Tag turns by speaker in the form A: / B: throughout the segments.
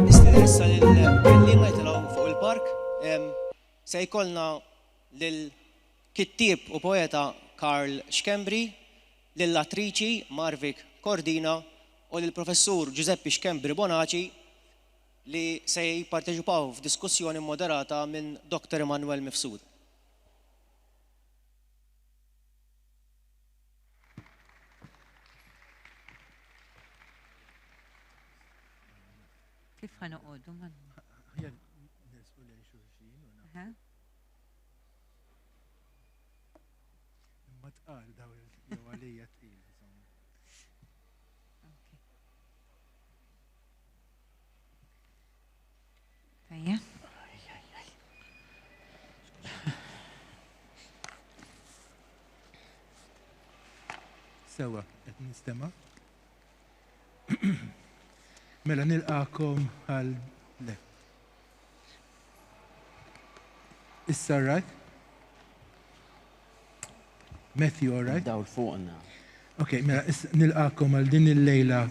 A: Nistidressa lill-kellima jitilgħu fuq il-park. Se jkollna lill-kittieb u poeta Karl Xkembri, lill-attriċi Marvik Kordina u lill-professur Giuseppe Xkembri Bonaci li se jipparteċipaw f'diskussjoni moderata minn Dr. Emanuel Mifsud.
B: Kif ħanoqogħdu man?
C: Ma tqal daw il-għalija tqil.
B: Tajja.
C: Sewa, qed nistema'. Mela nilqakom għal le. Issa right? Matthew, all right?
D: Dawl fuqna.
C: Ok, mela nilqakom għal din il-lejla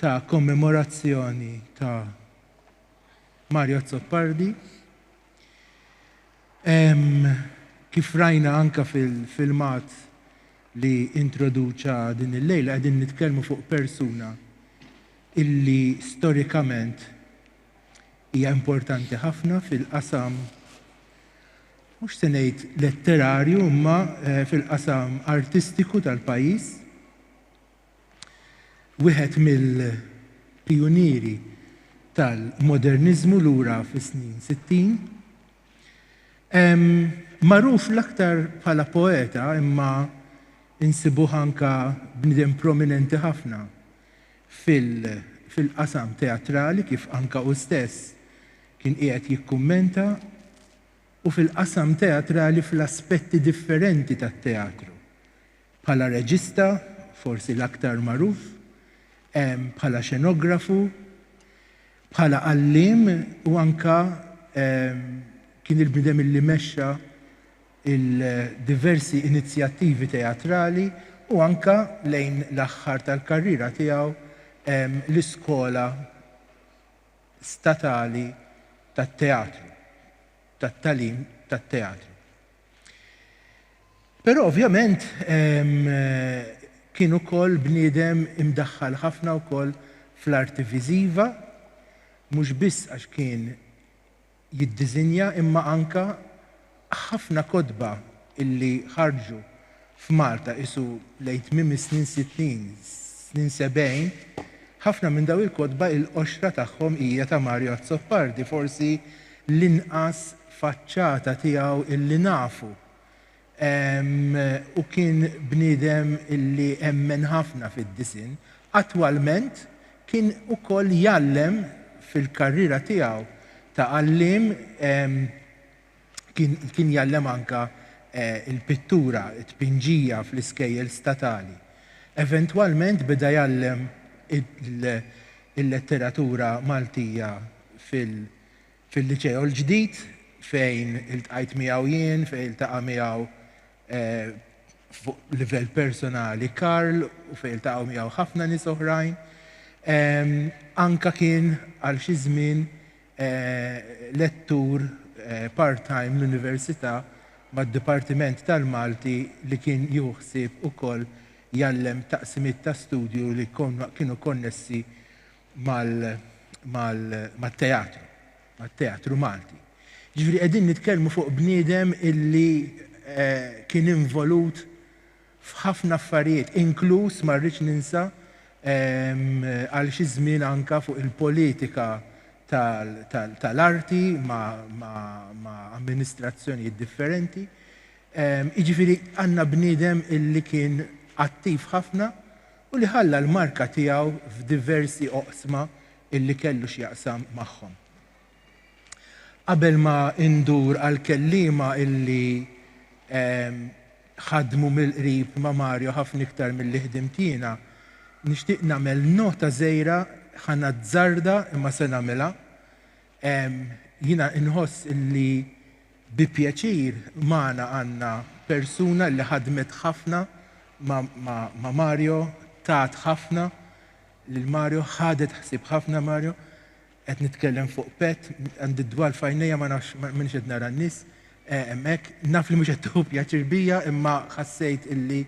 C: ta' kommemorazzjoni ta' Mario Zoppardi. Kif rajna anka fil-filmat li introduċa din il-lejla, għedin nitkellmu fuq persuna illi storikament hija importanti ħafna fil-qasam mhux se ngħid letterarju imma fil-qasam artistiku tal-pajjiż. Wieħed mill-pjunieri tal-modernizmu lura fis-snin 60. Magħruf l-aktar bħala poeta imma insibuh anka bniedem prominenti ħafna fil-qasam teatrali kif anka hu stess kien qiegħed jikkummenta u fil-qasam teatrali fl-aspetti differenti tat-teatru. Bħala reġista, forsi l-aktar magħruf, bħala xenografu, bħala għalliem u anka kien il-bniedem illi mexxa il-diversi inizjattivi teatrali u anka lejn l-aħħar tal-karriera tiegħu l-iskola statali tat-teatru, tat-tagħlim tat-teatru. Però ovvjament kien ukoll bniedem imdaħħal ħafna wkoll fl-arti viżiva, mhux biss għax kien jiddiżinja imma anka ħafna kotba illi ħarġu f'Malta isu lejn tmiem is-snin 60, snin 70, ħafna minn daw il-kotba il-qoxra tagħhom hija ta' Mario Zoppardi, forsi l-inqas faċċata tiegħu illi nafu. U kien bniedem illi emmen ħafna fid-disin. Attwalment kien ukoll jallem fil-karriera tiegħu ta' għallim kien jallem anka il-pittura, it-tpinġija fl-iskejjel statali. Eventwalment beda jallem il-letteratura Maltija fil-liċeo l-ġdid fejn iltqajt miegħu jien, fejn iltaqa' miegħu fuq livell personali Karl u fejn iltaqgħu miegħu ħafna nies oħrajn. Anka kien għal xi żmien lettur part-time l-Università mad-Dipartiment tal-Malti li kien juħsib ukoll jallem taqsimiet ta' studju li kienu konnessi mal-teatru, mat-teatru Malti. Ġifieri qegħdin nitkellmu fuq bniedem illi kien involut f'ħafna affarijiet, inkluż ma rridx ninsa għal xi żmien anka fuq il-politika tal-arti ma' amministrazzjonijiet differenti. Jiġifieri għandna bniedem illi kien attiv ħafna u li ħalla l-marka tiegħu f'diversi oqsma illi kellu x'jaqsam magħhom. Qabel ma indur għal-kelliema illi ħadmu mill-qrib ma' Mario ħafna iktar mill-li ħdimtina, nixtieq nagħmel nota żgħira ħanazzarda imma se nagħmilha. Jiena inħoss illi bi pjaċir magħna għandna persuna li ħadmet ħafna ma' Mario, tat ħafna lil Mario, ħadet ħsib ħafna Mario, qed nitkellem fuq pet, għandi d-dwar fajnejja ma nafx minx qed nara n-nies, hemmhekk naf li mhux qed tieħu pjaċir bija, imma ħassejt illi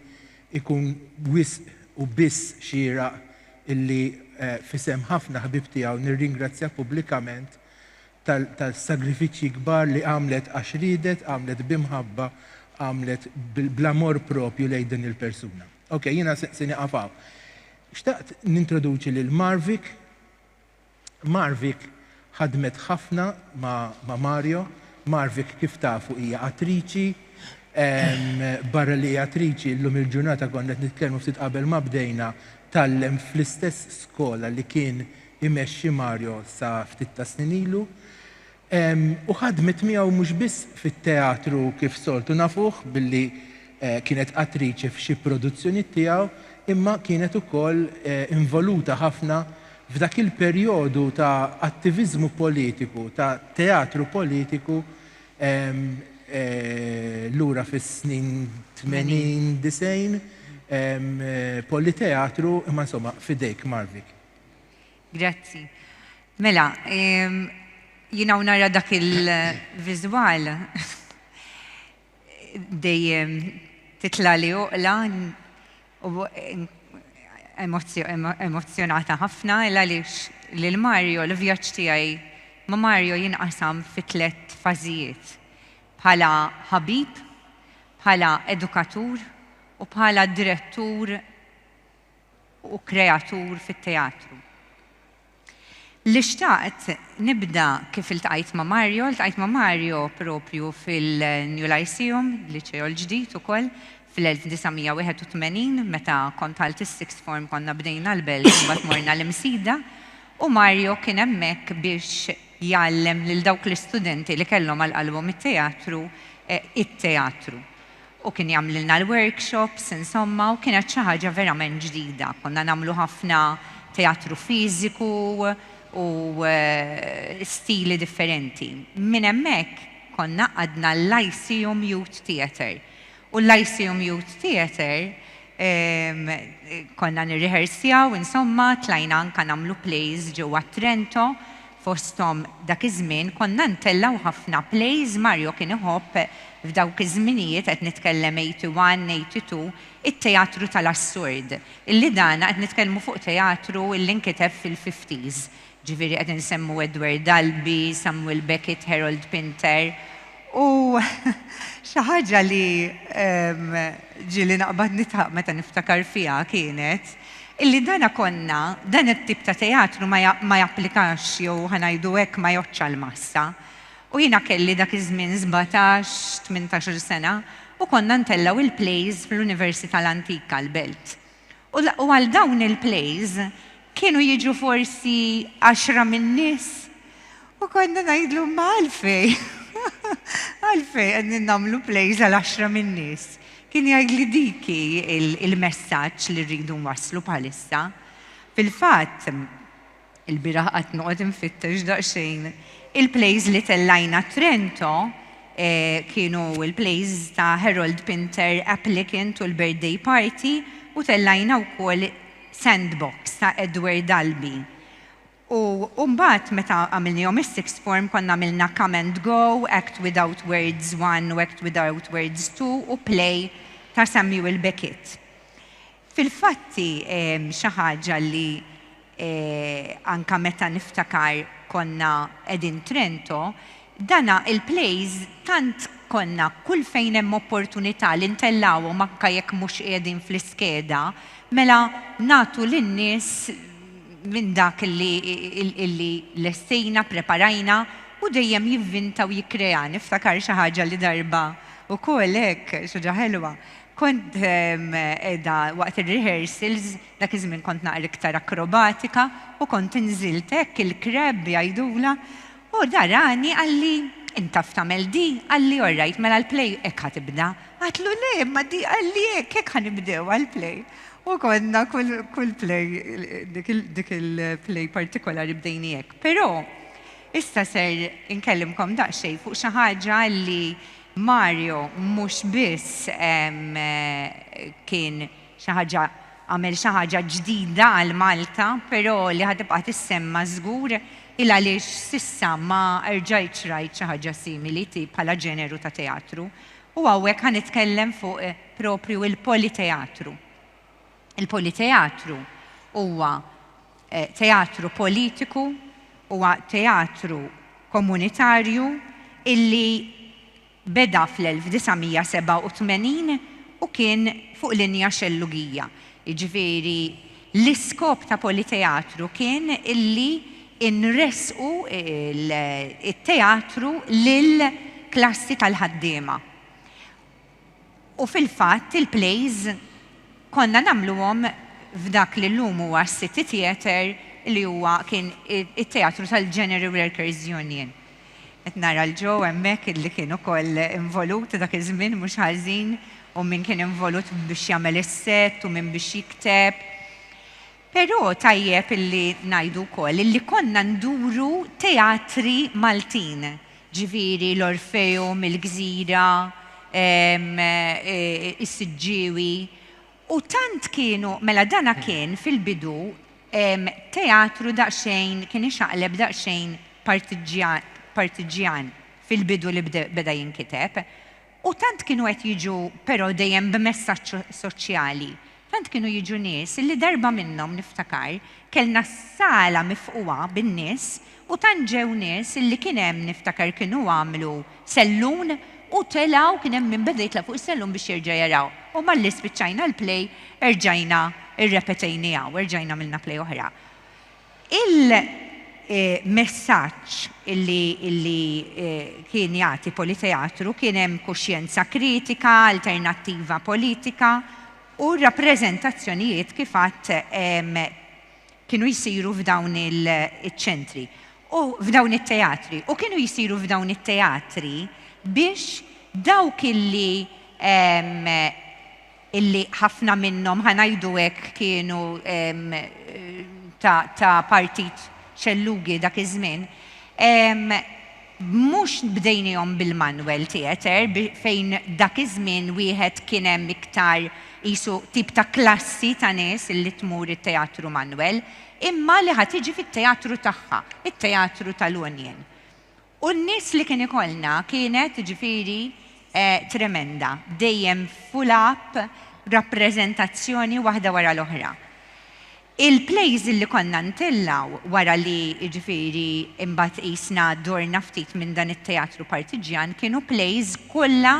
C: ikun wisq u biss xieraq illi fisem ħafna ħbib tiegħu nirringrazzja pubblikament tal-sagrifiċċji kbar li għamlet għax ridet, għamlet bimħabba, għamlet bl-amor propju lejn din il-persuna. Ok, jiena se niqafaw. Xtaqt nintroduċi lil Marvik. Marvik ħadmet ħafna ma' Mario. Marvik kif tafu hija attriċi. Barra li attriċi llum il-ġurnata konna qed nitkellmu ftit qabel ma bdejna tallem fl-istess skola li kien imexxi Mario sa ftit ta' snin ilu. U ħadmet miegħu mhux biss fit-teatru kif soltu nafuh billi kienet attriċi f'xi produzzjoni tiegħu, imma kienet ukoll involuta ħafna f'dak il-perjodu ta' attiviżmu politiku, ta' teatru politiku lura fis-snin 80-90 politeatru, imma insomma fidejk Marvik.
B: Grazzi. Mela, jina nara dak il-vizual dejjem titla li uqla u emozjonata ħafna għaliex lil Mario l-vjaġġ tiegħi ma' Mario jinqasam fi 3 fażijiet. Bħala ħabib, bħala edukatur u bħala direttur u kreatur fit-teatru. Li xtaqt nibda kif iltqajt ma' Mario propju fil-New Lyceum, liceo l-ġdid ukoll fil-1981 meta kont għalt is-sixth form konna bdejna l-belt mbagħad morna l-imsida u Mario kien hemmhekk biex jgħallem lil dawk l-istudenti li kellhom għal-qalbhom it-teatru it-teatru. U kien jagħmlilna l-workshops, insomma, u kienet xi ħaġa verament ġdida. Konna nagħmlu ħafna teatru fiżiku u stili differenti. Minn hemmhekk konna għadna l-Lyceum Youth Theatre. U l-Lyceum Youth Theatre konna nirrehearsjaw, insomma, tlajna anka nagħmlu plays ġewwa Trento, fosthom dak iż-żmien konna ntellaw ħafna plays. Mario kien iħobb f'dawk iż-żminijiet qed nitkellem 81, 82, it-teatru tal-assurd. Illi dana qed nitkellmu fuq teatru illi nkiteb fil-50s. Ġifieri qed insemmu Edward Albee, Samuel Beckett, Harold Pinter. U xi ħaġa li ġieli naqbad nitħaq meta niftakar fiha kienet illi dana konna, dan it-tip ta' teatru ma japplikax jew ħanajdu hekk ma joċċa l-massa. U jiena kelli dak iż-żmien 17-18 sena u konna ntellaw il-plays fl-Università l-Antika l-Belt. U għal dawn il-plays kienu jiġu forsi 10 min-nies u konna ngħidlu ma għalfej. Għalfej qegħdin nagħmlu plays għal 10 min-nies. Kien jgħidli diki il-messaġġ li rridu nwasslu bħalissa. Fil-fatt, il-biraħ qatt noqgħod infittex daqsxejn il-plays li tellajna Trento kienu il-plays ta' Harold Pinter, Applicant u l-Birthday Party u tellajna wkoll Sandbox ta' Edward Albee. U mbagħad meta għamilnihom is-sixth form konna għamilna Come and Go, Act Without Words 1 u Act Without Words 2 u Play ta' Samuel Beckett. Fil-fatti xi ħaġa li anka meta niftakar konna qegħdin Trento, dana il-plays tant konna kull fejn hemm opportunità li ntellawhom anke jekk mhux qiegħdin fl-iskeda, mela nagħtu lin-nies minn dak illi lestejna, preparajna u dejjem jivvinta u jikkrea. Niftakar xi ħaġa li darba ukoll hekk xi ħaġa ħelwa. Kont qiegħda waqt ir-rehearsals dak iż-żmien kont naqra iktar akrobatika u kont inżilt hekk il-kreb jgħidula u darani għalli intaf tagħmel di, għalli orrajt mela l-play hekk ħatibda. Għatlu le, ma di għalli hekk ħanibdew għall-play. U konna kull play, dik il-play partikolari bdejni hekk. Però issa ser inkellimkom daqsxejn fuq xi ħaġa li Mario mhux biss kien għamel xi ħaġa ġdida għal Malta, però li ħatibqa' tissemma żgur il għaliex sissa ma rġajtx rajt xi ħaġa simili bħala ġeneru ta' teatru. U hawnhekk ħanitkellem fuq propju il-politeatru. Il-politeatru huwa teatru politiku, huwa teatru komunitarju illi beda fl-1987 u kien fuq linja xellugija. Jiġifieri l-iskop ta' politeatru kien illi inresqu il-teatru lill-klassi tal-ħaddiema. U fil-fatt il-plays konna nagħmluhom f'dak li llum huwa City Theatre li huwa kien it-teatru tal-General Workers Union. Qed nara l-ġew hemmhekk illi kien ukoll involut dak iż-żmien mhux ħażin u min kien involut biex jagħmel is-sett u min biex jikteb. Però tajjeb illi ngħidu wkoll illi konna nduru teatri Maltin, ġifieri l-Orfeum, il-Gżira, is-Siġġiewi. U tant kienu, mela dana kien fil-bidu teatru daqsxejn, kien ixaqleb daqsxejn partiġjan fil-bidu li beda jinkiteb. U tant kienu qed jiġu però dejjem b'messaġġ soċjali. Tant kienu jiġu nies li darba minnhom niftakar kellna sala mifquwa bin-nies u tant ġew nies li kien hemm niftakar kienu għamlu sellun u telgħu kien hemm min beda jitla' fuq is-sellun biex jerġa' jaraw. U malli spiċċajna l-play erġajna irrepetejniha u erġajna milna play oħra. Il-messaġġ illi kien jagħti politeatru kien hemm kuxjenza kritika, alternattiva politika u rappreżentazzjonijiet kif għadd kienu jsiru f'dawn il-ċentri u f'dawn it-teatri. U kienu jsiru f'dawn it-teatri biex dawk illi ħafna minnhom ħanajdu hekk kienu ta' partit xellugi dak iż-żmien, mhux bdejnihom bil-Manuel Theatre fejn dak iż-żmien wieħed kien hemm iktar qisu tip ta' klassi ta' nies illi tmur it-teatru Manuel, imma li ħadd tiġi fit-teatru tagħha, it-teatru tal-Union. U n-nies li kien ikollna kienet ġifieri tremenda, dejjem full up, rappreżentazzjoni waħda wara l-oħra. Il-plays li konna ntillaw wara li ġifieri imbagħad qisna dorna ftit minn dan it-teatru partiġjan kienu plays kollha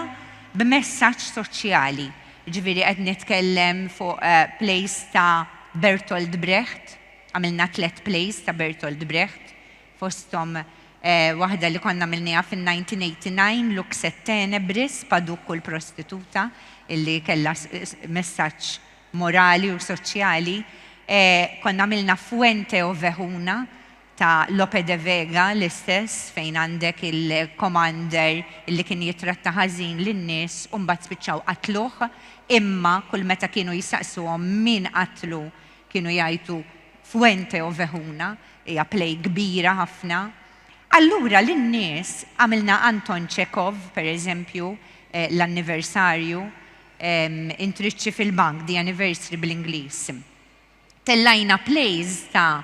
B: b'messaġġ soċjali. Ġifieri qed nitkellem fuq plays ta' Bertolt Brecht, għamilna 3 plays ta' Bertolt Brecht, fosthom waħda li konna milnija fin-1989 Lux Tenebris, Padukku l-prostituta, illi kella messaġġ morali u soċjali. Konna milna Fuente o Vejuna ta' Lope de Vega l-istess fejn għandek il-commander illi kien jitratta ħażin lin-nies u mbagħad spiċċaw qatluh, imma kull meta kienu jisaqsuhom min qatlu kienu jgħidu Fuente o Vejuna, hija play kbira ħafna. Allura lin-nies għamilna Anton Chekhov, per eżempju, l-anniversarju, Intriċċi fil-bank, the anniversary bl-Ingliż. Tellajna plays ta'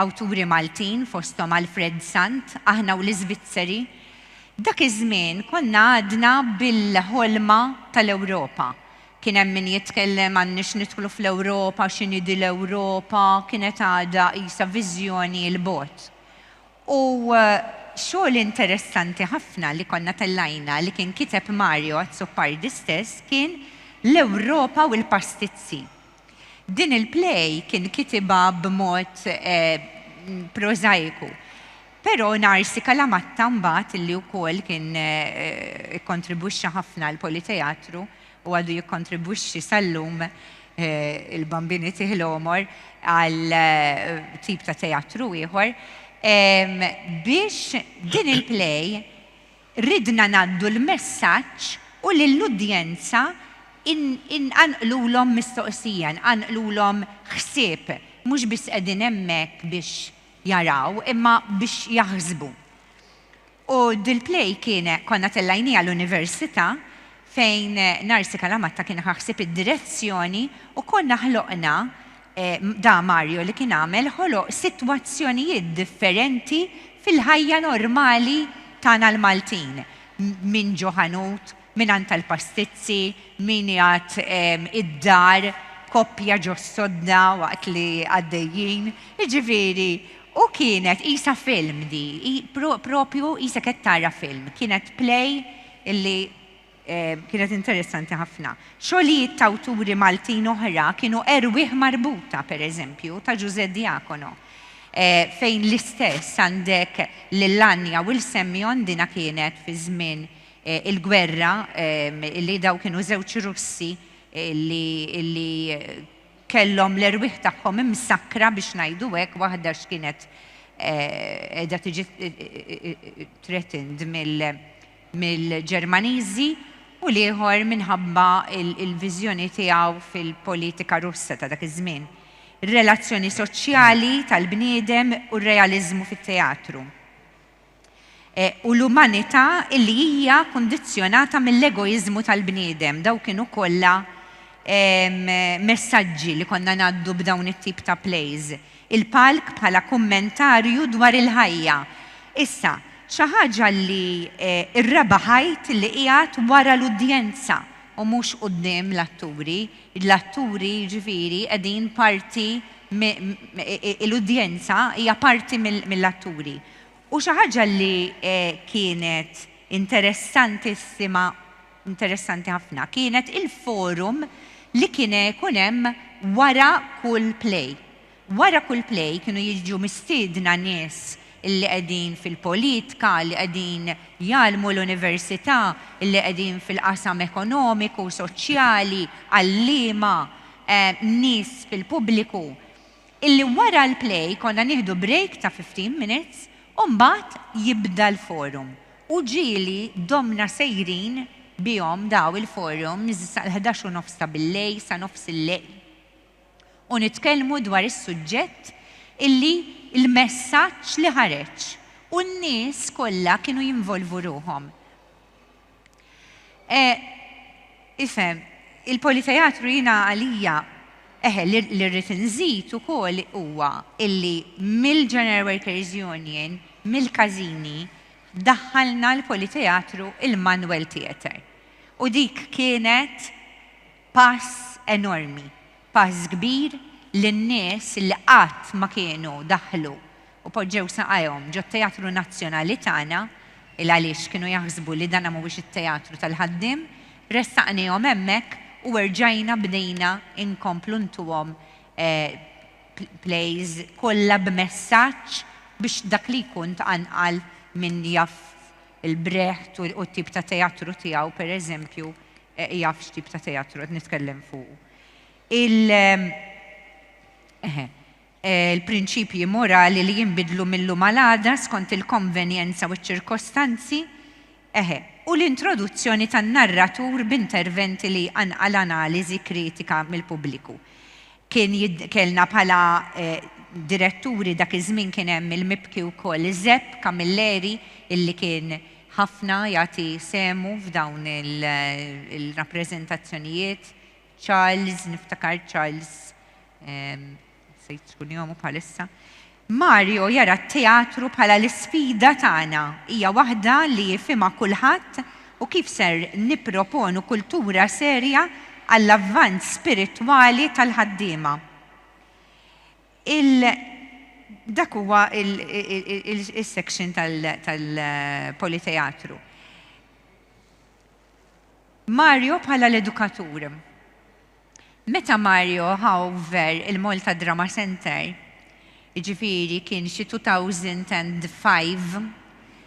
B: awturi Maltin fosthom Alfred Sant, aħna u l-Iżvizzeri. Dak iż-żmien konna għadna bil-ħolma tal-Ewropa. Kien hemm min jitkellem għandniex nidħlu fl-Ewropa, x'inhi di l-Ewropa, kienet għadha qisha viżjoni l-bogħod. U xogħol interessanti ħafna li konna tellajna li kien kiteb Mario Azzopardi stess kien l-Ewropa u l-pastizzi. Din il-play kien kitiba b'mod prożaiku. Però Narsi Kalamatta mbagħad li wkoll kien ikkontribwixxa ħafna l-politeatru u għadu jikkontribwixxi sal-lum il-Bambini Tiħl-Omor għal tip ta' teatru ieħor. Biex din il-play ridna naddu l-messaġġ u lill-udjenza inqanqlulhom mistoqsija, inqanqlulhom ħsieb, mhux biss qegħdin hemmhekk biex jaraw, imma biex jaħsbu. U dil-play konna tellajnija l-Università fejn Narsika Lamatta kien ħaħsib id-direzzjoni u konna ħloqna da Mario li kien għamel ħoloq sitwazzjonijiet differenti fil-ħajja normali tagħna l-Maltin. Min ġoħanut, min għand tal-pastizzi, min jgħat id-dar, koppja ġo sodda waqt li għaddejjin. Ġifieri, u kienet isa film di, propju isa kett tara film. Kienet play illi kienet interessanti ħafna. Xogħlijiet ta' awturi Maltin oħra kienu Erwih Marbuta, per eżempju, ta' Giuseppe Diacono. Fejn l-istess għandek l-Lanja u l-Semjon dina kienet fi żmien il-gwerra li daw kienu żewġ Russi li kellhom l-erwieħ tagħhom imsakkra biex ngħidu hekk, waħda x'kienet qiegħda tiġi threatened mill-Ġermaniżi u l-ieħor minħabba il-viżjoni tiegħu fil-politika Russa ta' dak iż-żmien. Ir-relazzjoni soċjali tal-bniedem u r-realiżmu fit-teatru. U l-umanità li hija kundizzjonata mill-egoiżmu tal-bniedem, daw kienu kollha messaġġi li konna ngħaddu b'dawn it-tip ta' plays. Il-palk bħala kummentarju dwar il-ħajja. Issa, xi ħaġa li rrebaħajt li qiegħed wara l-udjenza u mhux quddiem l-atturi. L-atturi ġifieri qegħdin parti l-udjenza hija parti mill-atturi. U xi ħaġa li kienet interessanti ħafna kienet il-forum li kien ikun hemm wara kull play. Wara kull play kienu jiġu mistiedna nies illi qegħdin fil-politika, li qegħdin jgħallmu l-università, illi qegħdin fil-qasam ekonomiku, soċjali, għalliema, nies fil-pubbliku. Illi wara l-play konna nieħdu break ta' 15 minutes u mbagħad jibda l-forum. U ġieli domna sejrin bihom daw il-forum sa' 11:30 ta' bil-lejl sa' nofs il-lejl. U nitkellmu dwar is-suġġett illi il-messaġġ li ħareġ u n-nies kollha kienu jinvolvu ruhom. Ifhem, il-politeatru jiena għalija li rrid inżid ukoll huwa illi mill-General Workers Union, mill-Kazini, daħħalna l-politeatru il-Manuel Theatre. U dik kienet pass enormi, pass kbir l-nies li qatt ma kienu daħlu u poġġew saqajhom ġo t-Teatru Nazzjonali tagħna il għaliex kienu jaħsbu li dan mhuwiex it-teatru tal-ħaddiem, ressaqnihom hemmhekk u rġajna bdejna inkomplu ntuhom plays kollha b'messaġġ biex dak li jkun tqanqal min jaf il-Brecht u t-tip ta' teatru tiegħu pereżempju jaf x'tip ta' teatru qed nitkellem fuq. Il-prinċipji morali li jinbidlu mill-lum għal-għada skont il-konvenjenza u ċ-ċirkostanzi, u l-introduzzjoni tan-narratur b'interventi li għal analiżi kritika mill-pubbliku. Kellna bħala diretturi dak iż-żmien kien hemm il-mibki wkoll Zepp Camilleri illi kien ħafna jagħti semu f'dawn il-rappreżentazzjonijiet. Charles, niftakar Charles, sejt tkun jomu bħalissa. Mario jara t-teatru bħala l-sfida tagħna hija waħda li jifhimha kulħadd u kif ser nipproponu kultura serja għall-avvanz spiritwali tal-ħaddiema. Dak huwa il-section tal-politeatru. Mario bħala l-edukatur. Meta Mario ħawver il-Malta Drama Center, ġifiri kien xi 2005,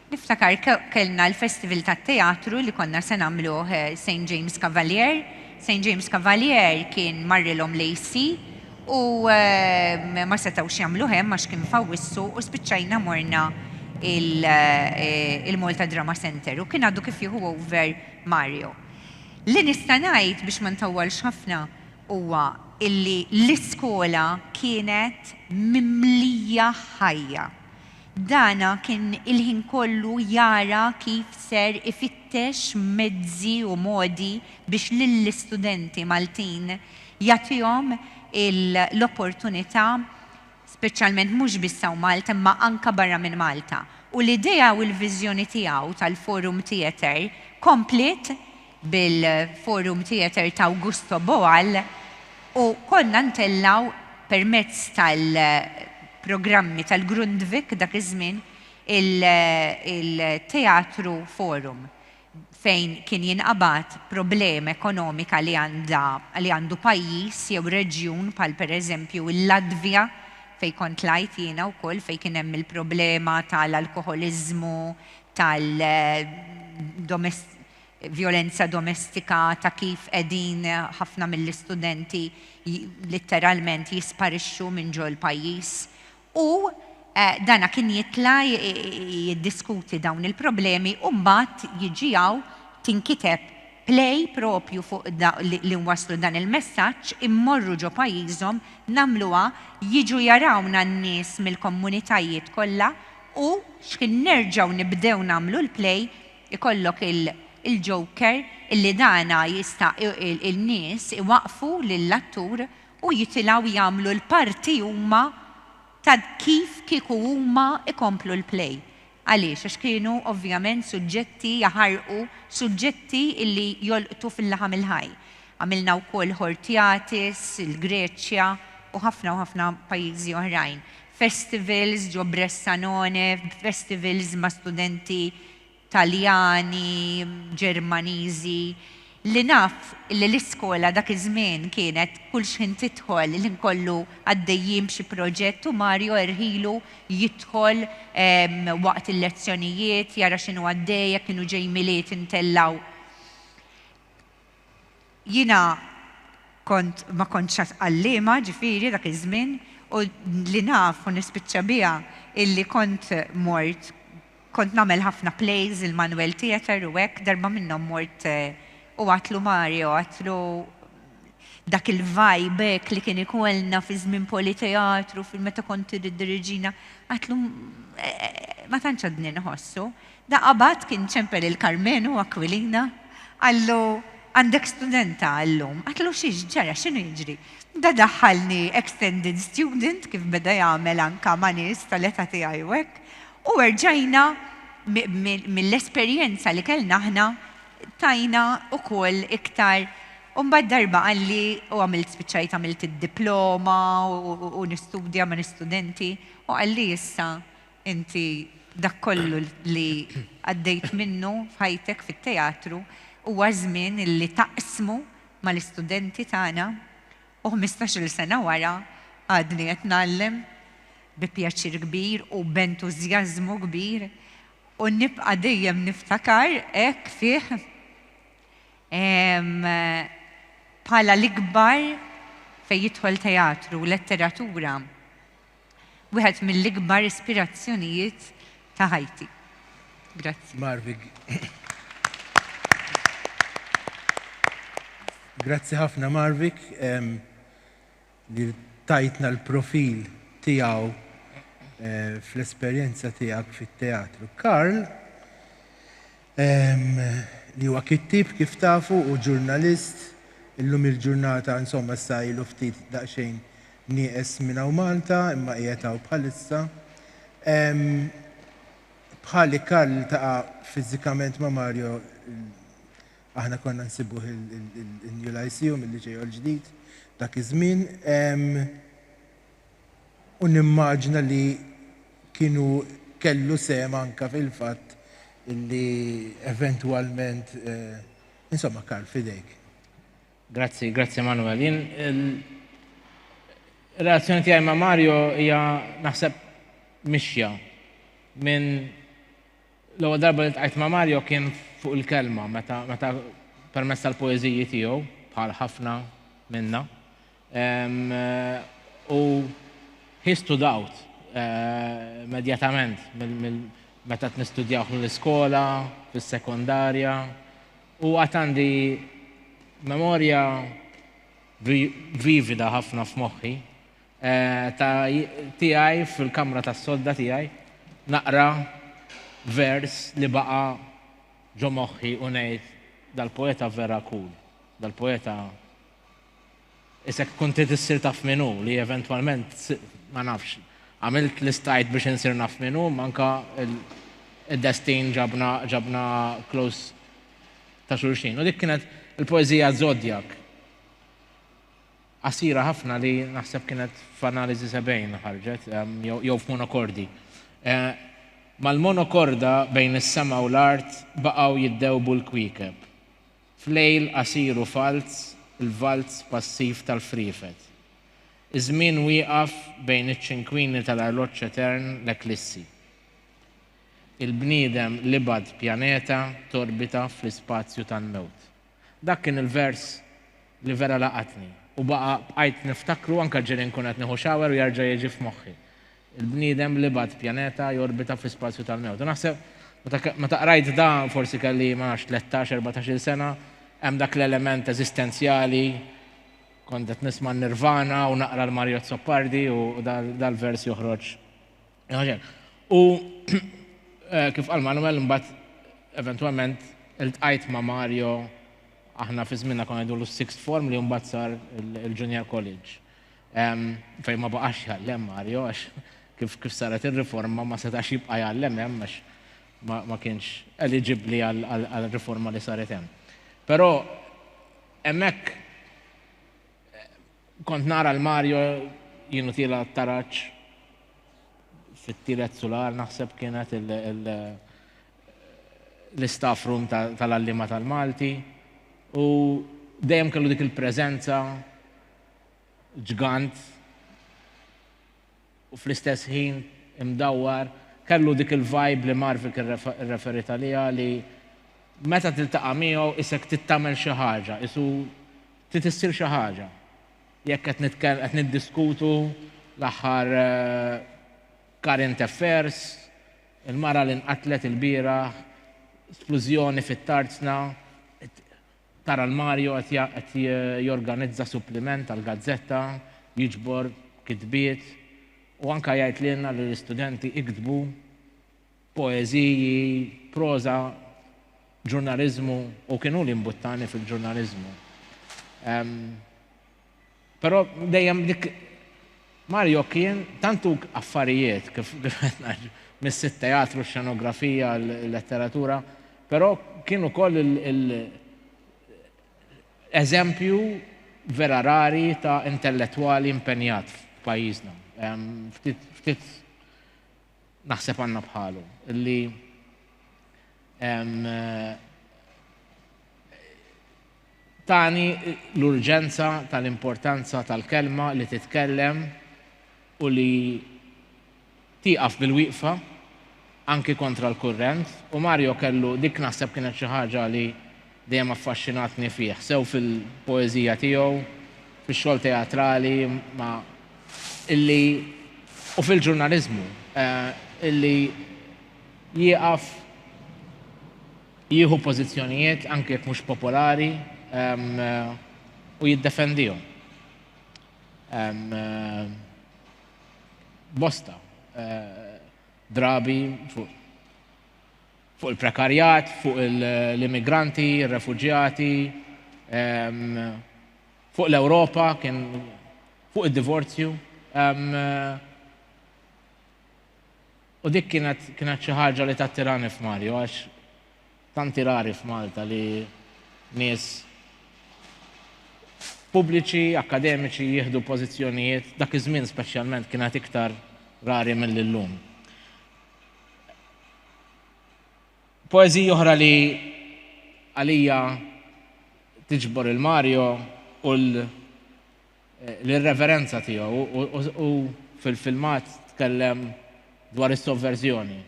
B: niftakar kellna l-Festival tat-Teatru li konna se nagħmluh St. James Cavalier. St. James Cavalier kien marrilhom lejsi u ma setgħux jagħmlu hemm għax kien fawissu u spiċċajna morna il-Malta Drama Center u kien għadu kif jieħu over Mario. Li nista' ngħid biex ma ntawwalx ħafna huwa illi l-iskola kienet mimlija ħajja. Dana kien il-ħin kollu jara kif ser ifittex mezzi u modi biex lill-istudenti Maltin jagħtihom l-opportunità, speċjalment mhux biss hawn Malta, imma anke barra minn Malta. U l-idea u l-viżjoni tiegħu tal-Forum Theatre komplet bil-Forum Theatre ta' Augusto Boal u konna ntellaw permezz tal-programmi tal-Grundvik dak iż-żmien il-Teatru Forum fejn kien jinqabad problema ekonomika li għandu pajjiż jew reġjun bħal pereżempju il-Latvja fejn kont lajt jiena wkoll fejn kien hemm il-problema tal-alkoħoliżmu, violenza domestika, ta' kif qegħdin ħafna mill-istudenti letteralment jisparixxu minn ġol pajjiż. U dana kien jitla jiddiskuti dawn il-problemi u mbagħad jiġijaw tinkiteb play propju fuq li nwaslu dan il-messaġġ immorru ġo pajjiżhom nagħmluha jiġu jarawna n-nies mill-komunitajiet kollha u x'kien nerġgħu nibdew nagħmlu l-play ikollok il-Joker illi dana jista' il-nies iwaqfu lill-attur u jitilgħu jagħmlu l-parti huma ta' kif kieku huma ikomplu l-play. Għaliex, għax kienu ovvjament suġġetti jaħarqu, suġġetti illi jolqtu fil-laħam il-ħaj. Għamilna wkoll Hortiatis, il-Greċja u ħafna pajjiżi oħrajn. Festivals ġo Bressanone, festivals ma' studenti Taljani, Ġermaniżi. Li naf li l-iskola dak iż-żmien kienet kull xejn tidħol li nkollu għaddejjin b'xi proġett u Mario erħilu jidħol waqt il-lezzjonijiet jara x'inhu għaddejja kienu ġej miliet intellaw. Jiena ma kontx għallima ġifieri dak iż-żmien u li naf u nispiċċa biha illi kont nagħmel ħafna plays il-Manuel Theatre u hekk darba minnhom mort u għatlu Mario, għatlu dak il-vibe li kien ikollna fi żmien Politeatru fil-meta kont id-diriġina, għatlu ma tantx għadni nħossu. Da qabad kien ċemper il-Carmenu Aquilina, għallu għandek studenta għallum, għatlu xiex ġara, x'inhu jiġri? Da daħħalni extended student kif beda jagħmel anka ma' nies tal-età tiegħi u hekk, u rġajna mill-esperjenza li kellna aħna tajna ukoll iktar mbagħad darba għalli u spiċċajt għamilt id-diploma u nistudja ma' studenti u għalli issa inti dak kollu li għaddejt minnu f'ħajtek fit-teatru huwa żmien illi taqsmu mal-istudenti tagħna u 15-il sena wara għadni qed nagħllem bi pjaċir kbir u b'entużjażmu kbir u nibqa' dejjem niftakar hekk fih bħala l-ikbar fejn jidħol teatru u letteratura wieħed mill-ikbar ispirazzjonijiet ta' ħajti. Grazzi.
C: Marvik. Grazzi ħafna Marvik li tajtna l-profil tiegħu fl-esperjenza tiegħek fit-teatru. Karl li huwa kittib kif tafu u ġurnalist illum il-ġurnata insomma sajlu ftit daqsxejn nieqes minn hawn Malta imma qiegħed hawn bħalissa. Bħali Karl taqa' fiżikament ma' Mario aħna konna nsibuh il-New Lyceum illi ġej l-ġdid dak iż-żmien u nimmaġna li kienu kellu sem anka fil-fatt illi eventualment, insomma, Karl, fidejk.
D: Grazzi Manuel. Il-relazzjoni tiegħi ma' Mario hija naħseb mixja minn l-ewwel darba li tqajt ma' Mario kien fuq il-kelma meta permezz tal-poeżiji tiegħu bħal ħafna minna. U he stood out immedjatament meta nistudjaw fl-iskola, fis-sekondarja u għandi memorja vivida ħafna f'moħħi tiegħi fil-kamra tas-solda tiegħi naqra vers li baqa ġo moħħi u ngħid dal-poeta vera cool. Dal-poeta isek konti tissir taf minnu li eventualment ma nafx. Għamilt l-istajt biex insir naf minnu, manka il-destin ġabna close ta' xulxin. U dik kienet il-poezija Zodiac. Qasira ħafna li naħseb kienet f'analiżi 70 ħarġet, jew f'monokordi. Mal-monokorda bejn is-sema u l-art baqgħu jiddewbu l-kwiekeb. Flejl qasir u falz, il-valz passiv tal-frifet. Iż-żmien wieqaf bejn iċ-ċinkwini tal-arloġġ etern l-eklissi. Il-bniedem libad pjaneta torbita fl-ispazju tan-mewt. Dak kien il-vers li vera laqatni u baqa bqajt niftakru anke ġieli nkun qed nieħu xawer u jerġa' jiġi f'moħħi. Il-bniedem libad pjaneta jorbita fl-ispazju tal-mewt. U naħseb meta qrajt da forsi kelli ma nafx 13-14 sena, hemm dak l-element eżistenzjali, kont qed nisma' Nirvana u naqra l-Mario Zoppardi u dal-vers joħroġ. U kif qal Manuel mbagħad eventwalment iltqajt ma' Mario aħna fi żmienna konna ngħidu l-sixth form li mbagħad sar il-junior college. Fejn ma baqax jgħallem Mario għax kif saret ir-riforma ma setax jibqa' jgħallem hemm għax ma kienx eligibbli għall-riforma li saret hemm. Però hemmhekk kont nara l-Mario jienu tila taraċ fit-tielet solar naħseb kienet l-staff room tal-allima tal-Malti u dejjem kellu dik il-preżenza ġgant u fl-istess ħin imdawwar kellu dik il-vibe li Marvik irreferit għaliha li meta tiltaqa' miegħu isek tittamel xi ħaġa, isu titissir xi ħaġa. Jekk qed niddiskutu l-aħħar current affairs, il-mara li nqatlet il-bieraħ, esplużjoni fit-tarzna, tara l-Mario qed jorganizza suppliment għall-gazzetta, jiġbor kitbiet u anke jgħid lilna li l-istudenti iktbu poeżiji, proża, ġurnaliżmu u kienu li mbuttani fil-ġurnaliżmu. Però dejjem dik Mario kien tantu affarijiet kif mis-sit teatru, xenografija, l-letteratura, però kien ukoll eżempju vera rari ta' intellettwali impenjat f'pajjiżna. Ftit naħseb għandna bħalu illi tani l-urġenza tal-importanza tal-kelma li titkellem u li tieqaf bil-wieqfa anki kontra l-kurrent u Mario kellu dik naħseb kienet xi ħaġa li dejjem affaxxinatni fih, sew fil-poeżija tiegħu, fix-xogħol teatrali illi u fil-ġurnaliżmu illi jieqaf jieħu pożizzjonijiet anke jekk mhux popolari u jiddefendihom. Bosta drabi fuq il-prekarjat, fuq l-immigranti, il-refuġjati, fuq l-Ewropa, fuq il-divorzju. U dik kienet xi ħaġa li tattirani f'Mario għax tanti rari f'Malta li nies pubbliċi, akademiċi jieħdu pożizzjonijiet dak iż-żmien speċjalment kienet iktar rari mill-lum. Poeżija oħra li għalija tiġbor il-Mario u l-irreverenza tiegħu u fil-filmat tkellem dwar is-sovverżjoni.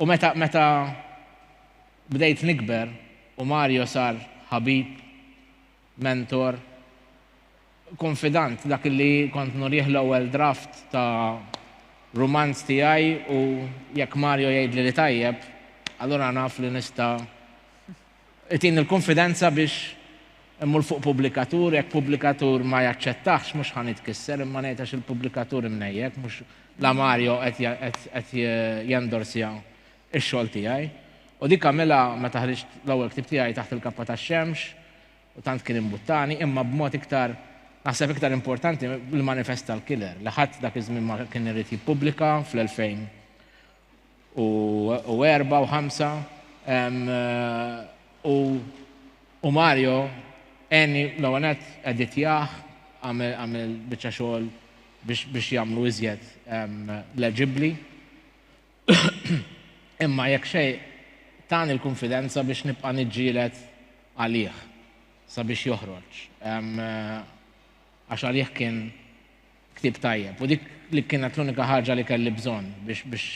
D: U meta bdejt nikber u Mario sar ħabib, mentor, konfidant dak li kont nurih l-ewwel draft ta' romanz tiegħi u jekk Mario jgħidli li tajjeb, allura naf li nista' itin il-konfidenza biex immur fuq pubblikatur, jekk pubblikatur ma jaċċettax mhux ħan jitkisser, imma ngħid għax il-pubblikatur imnejjek, mhux la Mario qed jendorsja x-xogħol tiegħi. U dik għamilha meta ħriġt l-ewwel ktieb tiegħi taħt il-kappa tax-xemx u tant kien imbuttani, imma b'mod iktar naħseb iktar importanti il-manifest tal-killer li ħadd dak iż-żmien ma kien irid jippubblika fl-2000 u 4 u 5 u Mario għenni l-għanet editjaħ għamil biċċa xogħol biex jagħmlu iżjed leġibli. Imma jekk xejn tani l-konfidenza biex nibqa' niġġieled għalih sabiex joħroġ. Għax għalih kien ktieb tajjeb. U dik li kienet l-unika ħaġa li kelli bżonn biex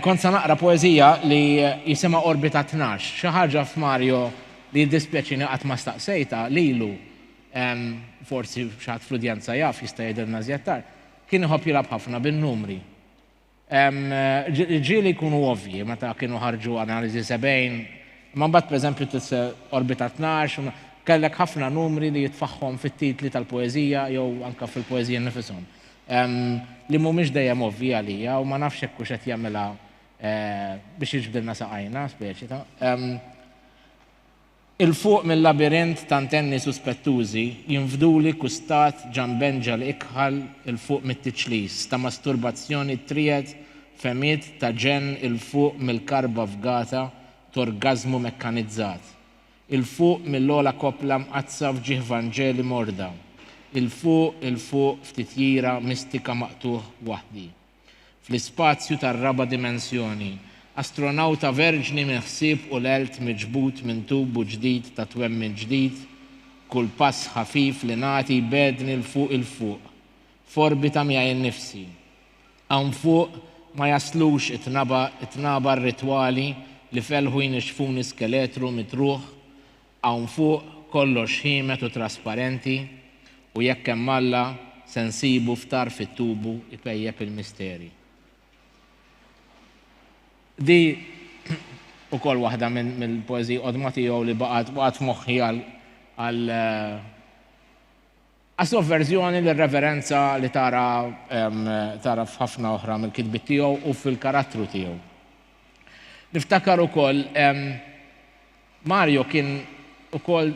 D: kont sa naqra poeżija li jisimha Orbita 12. Xi ħaġa f'Mario li jiddispjaċini qatt ma staqsejta lilu forsi x'ħadd fl-udjenza jaf jista' jgħidilna żjattar, kien iħobb jilgħab ħafna bin-numri. Ġieli jkunu ovvji meta kienu ħarġu analiżi 70, ma mbagħad pereżempju Orbita 12 kellek ħafna numri li jitfaħħom fit-titli tal-poeżija jew anke fil-poeżija nifishom. Li mhumiex dejjem ovvji għalija u ma nafx hekk hux qed jagħmilha biex jiġbdilna saqajna speċi ta' il-fuq mill-labirint ta' antenni suspettużi jinfduli kustat ġambenġa l-ikħal il-fuq mit-tiċlis ta' masturbazzjoni tried femiet ta' ġen il-fuq mill-karba f'gata torgazmu mekkanizzat. Il-fuq mill-ola kopla mqazza f'ġieħ Vanġeli morda. Il-fuq ftitjira mistika maqtuħ waħdi. Fl-ispazju tar-raba dimensjoni, astronauta verġni meħsieb u l-elt miġbut minn tubu ġdid ta' twemmin ġdid, kull pass ħafif li nagħti bedni il-fuq, forbita miegħi nnifsi. Hawn fuq ma jaslux it-tnaba rritwali li felħu jinixfuni skeletru mitruħ, hawn fuq kollox ħiemet u trasparenti u jekk hemm Alla se nsibu ftar fit-tubu ipejjeb il-misteri. Di ukoll waħda mill-poeżija qodma tiegħu li baqgħet f'moħħi għal sovverżjoni lir-reverenza li tara f'ħafna oħra mill-kitbiet tiegħu u fil-karattru tiegħu. Niftakar ukoll Mario kien ukoll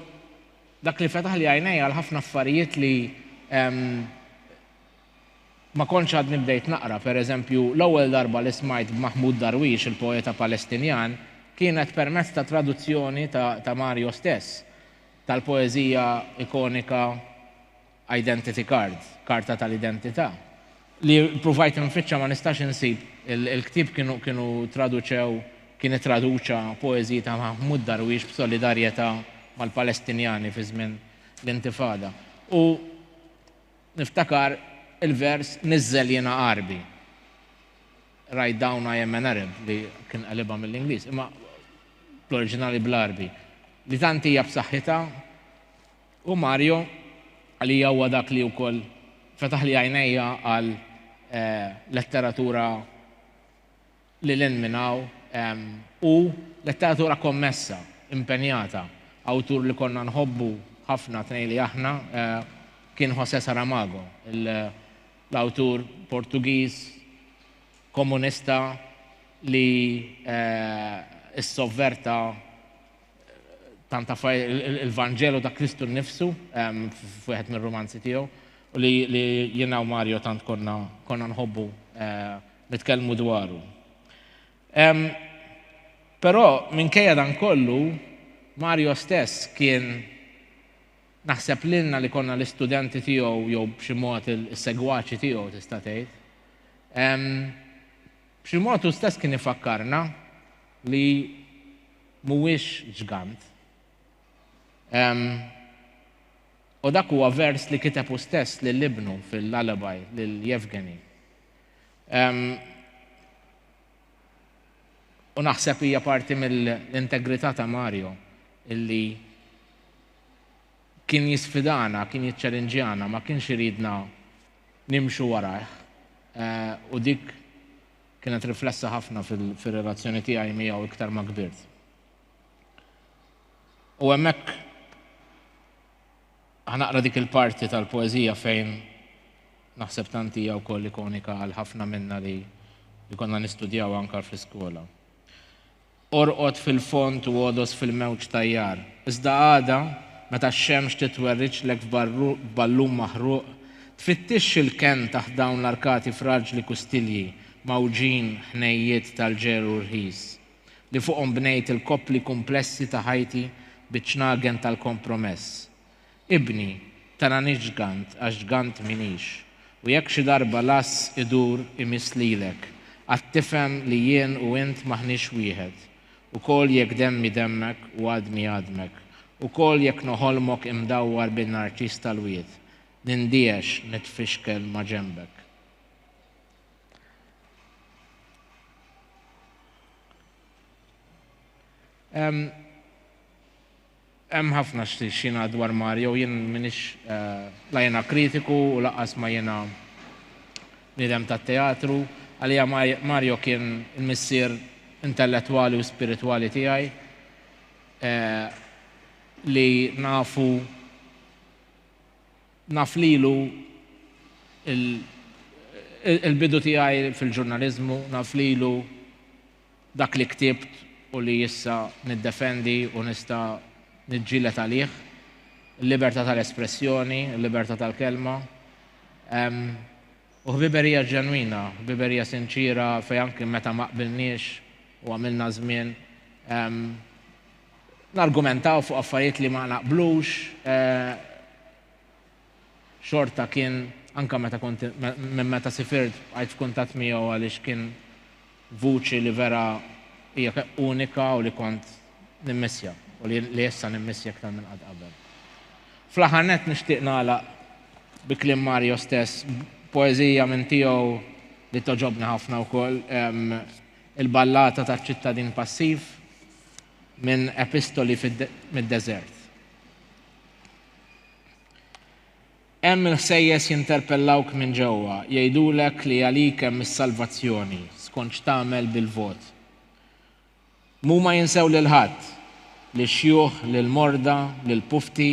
D: dak li fetaħ li għajnejja għal ħafna affarijiet li ma kontx għadni bdejt naqra. Pereżempju, l-ewwel darba li smajt Mahmoud Darwish, il-poeta Palestinjan, kienet permezz ta' traduzzjoni ta' Mario stess tal-poeżija ikonika Identity Card, karta tal-identità. Li provajt nfittxa ma nistax insib il-ktib kienu traduċew, kien traduċa poeżiji ta' Mahmoud Darwish b'solidarjetà mal-Palestinjani fi żmien l-Intifada. U niftakar il-vers nizzel jiena qarbi. Write down I am an Arab li kien qalibha mill-Ingliż, imma l-oriġinali bl-Arbi. Li tant hija b'saħħitha u Mario għalija huwa dak li wkoll fetaħ li għajnejja għal letteratura li l-inminaw u letteratura kommessa, impenjata. Awtur li konna nħobbu ħafna tnejli aħna kien José Saramago, l-awtur Portugiż komunista li issovverta tanta il-Vanġelu ta' Kristu nnifsu f'wieħed mir-romanzi tiegħu u li jiena u Mario tant konna nħobbu nitkellmu dwaru. Però minkejja dan kollu Mario stess kien naħseb lilna li konna l-istudenti tiegħu jew b'xi mod is-segwaċi tiegħu tista' tgħid. B'xi mod stess kien ifakkarna li mhuwiex ġgant. U dak huwa vers li kiteb hu stess lill-ibnu fil-lullaby lil Yevgeny. U naħseb hija parti mill-integrità ta' Mario illi kien jisfidana, kien jiċċalenġjana, ma kienx iridna nimxu warah. U dik kienet riflessa ħafna fil-relazzjoni tiegħi miegħu iktar ma kbirt. U hemmhekk ħanaqra dik il-parti tal-poeżija fejn naħseb tantija wkoll ikonika għal ħafna minna li konna nistudjaw anka fl-iskola. Orqod fil-font u għodos fil-mewġ tajjar. Iżda għada, meta x-xemx titwerriċlek f'ballum maħruq, tfittix il-ken taħt dawn l-arkati fraġli kustilji mawġin ħnejjiet tal-ġeru rħis, li fuqhom bnejt il-koppli komplessi ta' ħajti biċ-ċnagen tal-kompromess. Ibni, tara ġgant għax ġgant minix, u jekk xi darba las idur imislilek, għat-tifhem li jien u int maħniex wieħed, ukoll jekk demmi demmek u għadmi għadmek, ukoll jekk noħolmok imdawwar bin-narċis tal-wied, nindiex nitfixkel ma' ġembek. Hemm ħafna xina dwar Mario, jien minix la jena kritiku u laqqas ma jena nidem tat-teatru, għalija Mario kien il-missier intellettwali u spirituali tiegħi li naf lilu il-bidu tiegħi fil-ġurnalizmu, naf lilu dak li ktibt u li jissa niddefendi u nista' nidġilet għalih, il-libertà tal-espressjoni, il-libertà tal-kelma, u ħbiberija ġenwina, ħbiberija sinċira fej anke meta ma qbilniex u għamilna żmien nargumentaw fuq affarijiet li ma naqblux, xorta kien anke meta sifirt għajt f'kuntatt miegħu għaliex kien vuċi li vera hija unika u li kont nimmissja. U li jessa nimmissja aktar minn qatt qabel. Fl-aħħar nett nixtieq nagħlaq bi kliem Mario stess, poeżija minn tiegħu li toġobni ħafna wkoll, il-ballata taċ-ċittadin passiv minn epistoli mid-deżert. Hemm il-ħsejjes jinterpellawk minn ġewwa, jgħidulek li għalik hemm is-salvazzjoni skont x'tagħmel bil-vot. Mhuma jinsew lil ħadd, lix-xjuħ, lill-morda, lill-pufti,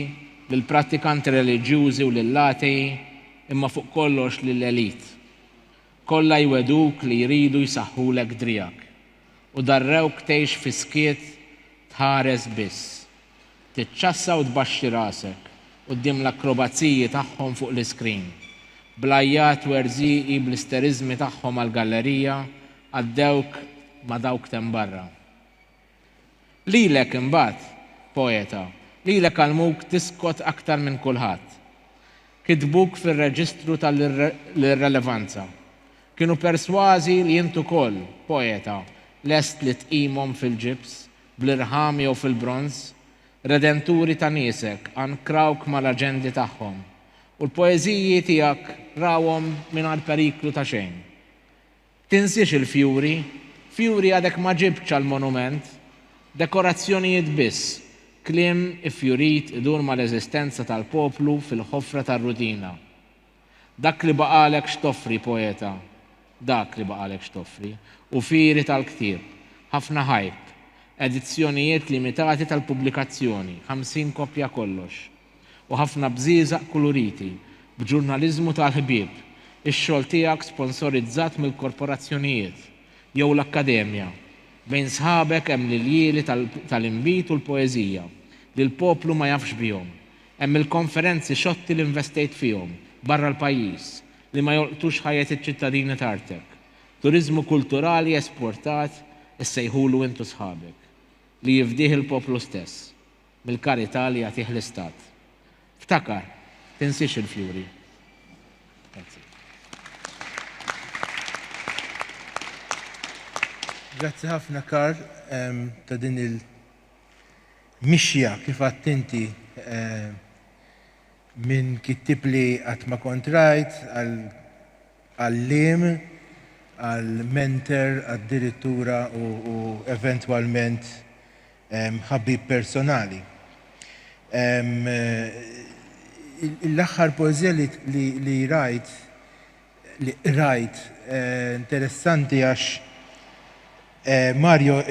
D: lill-prattikanti reliġjużi u lill-latej, imma fuq kollox lill-elit. Kollha jweduk li jridu jsaħħulek drijak u darrewk tgħix fi skiet tħares biss. Tiċċassa u tbaxxi rasek quddiem l-akrobazziji tagħhom fuq l-iskrin. Blajjat werżieqi bl-isterizmi tagħhom għall-gallerija għaddewk ma' dawk temm barra. Lilek imbagħad, poeta, lilek għalmuk tiskot aktar minn kulħadd. Kitbuk fir-reġistru tal-irrelevanza. Kienu persważi li jint ukoll, poeta, lest li tqimhom fil-ġibs, bl-irħam jew fil-bronz, redenturi ta' niesek ankrawk mal-aġendi tagħhom. U l-poeżiji tiegħek rawhom mingħajr periklu ta' xejn. Tinsiex il-fjuri, fjuri għadek ma ġibx għall-monument, dekorazzjonijiet biss, kliem ifjurit idur mal-eżistenza tal-poplu fil-ħofra tar-rutina. Dak li baqalek x'toffri, poeta, dak li baqalek x'toffri, u firi tal-ktieb, ħafna ħajb, edizzjonijiet limitati tal-pubblikazzjoni, 50 koppja kollox, u ħafna bżieżaq kuluriti, b'ġurnaliżmu tal-ħbieb, ix-xogħol tiegħek sponsorizzat mill-korporazzjonijiet jew l-akkademja. Bejn sħabek hemm l-jieli tal-inbit u l-poeżija li l-poplu ma jafx bihom. Hemm il-konferenzi xotti li investejt fihom barra l-pajjiż li ma jolqtux ħajjet iċ-ċittadini tartek. Turiżmu kulturali esportat issejħulu intu sħabek li jifdih il-poplu stess mill-karità li jagħtih l-istat. Ftakar, tinsiex il-fjuri.
C: Grazzi ħafna, Karl, ta' din il-mixja kif għattinti minn kittib li għat ma kontrajt, għal-lim, għal-mentor, għal-direttura u eventualment ħabib personali. L-axħar poezija li rajt, interessanti għax Mario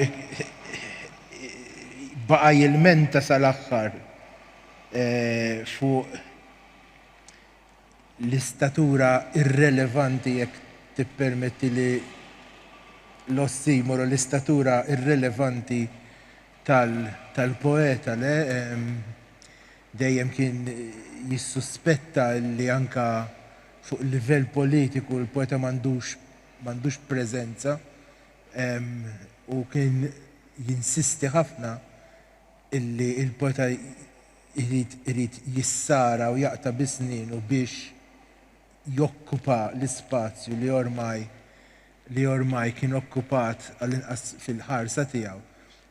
C: baqa jilmenta sal-aħħar fuq l-istatura irrelevanti, jekk tippermetti li l-ossimoro, l-istatura irrelevanti tal-poeta, dejjem kien jissuspetta li anka fuq livell politiku l-poeta m'għandux preżenza, u kien jinsisti ħafna illi il-poeta irid jissara u jaqta bisninu biex jokkupa l-ispazju li ormai kien okkupat għall-inqas fil-ħarsa tiegħu,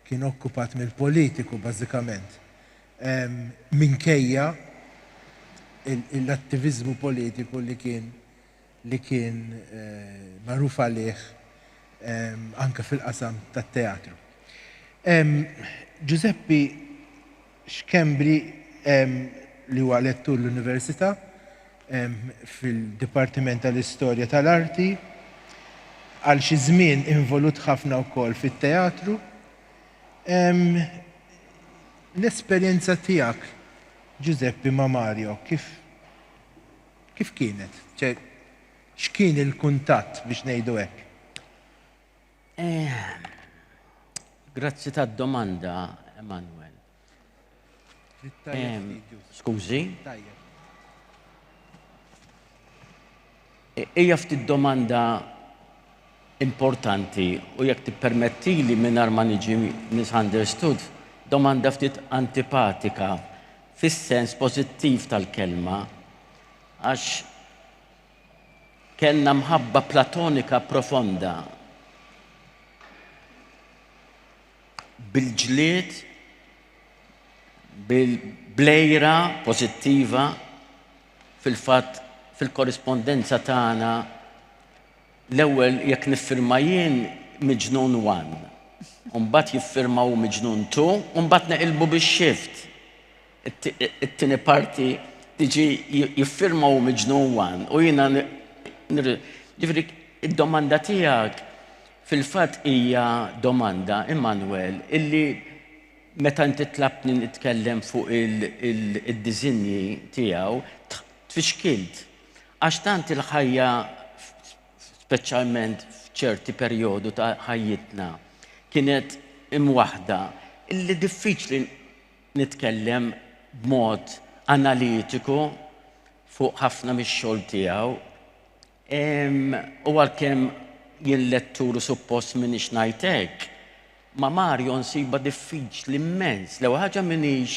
C: kien okkupat mill-politiku bażikament. Minkejja l-attivizmu politiku li kien magħruf għalih anke fil-qasam tat-teatru. Giuseppe Xkembri li huwa lettur l-Università fil-Dipartiment tal-Istorja tal-Arti, għal xi żmien involut ħafna wkoll fit-teatru. L-esperjenza tiegħek, Giuseppe, ma' Mario, kif kienet? X'kien il-kuntatt biex ngħidu hekk?
E: Grazzi tad-domanda, Emanuel. Skużi? Hija ftit domanda importanti u jekk tippermettili mingħajr ma niġi misunderstood, domanda ftit antipatika fis-sens pożittiv tal-kelma, għax kellna mħabba platonika profonda bil-ġlied, bil-blejra pożittiva fil-fatt fil-korrispondenza tagħna l-ewwel jekk niffirma jien Miġnun 1, u mbagħad jiffirmaw Miġnun 2, u mbagħad neqilbu bix-shift. It-tieni parti tiġi jiffirmaw Miġnun 1 u jiena ġifieri id-domanda tiegħek fil-fatt hija domanda, Emanuel, illi meta inti tlabni nitkellem fuq id-diżinji tiegħu tfixkilt. Għax tant il-ħajja, speċjalment f'ċerti perjodu ta' ħajjitna, kienet imwaħda illi diffiċli nitkellem b'mod analitiku fuq ħafna mix-xogħol tiegħu. U għalkemm jien letturu suppost minix ngħid hekk, ma' Mario nsiba diffiċli immens. L-ewwel ħaġa m'iniex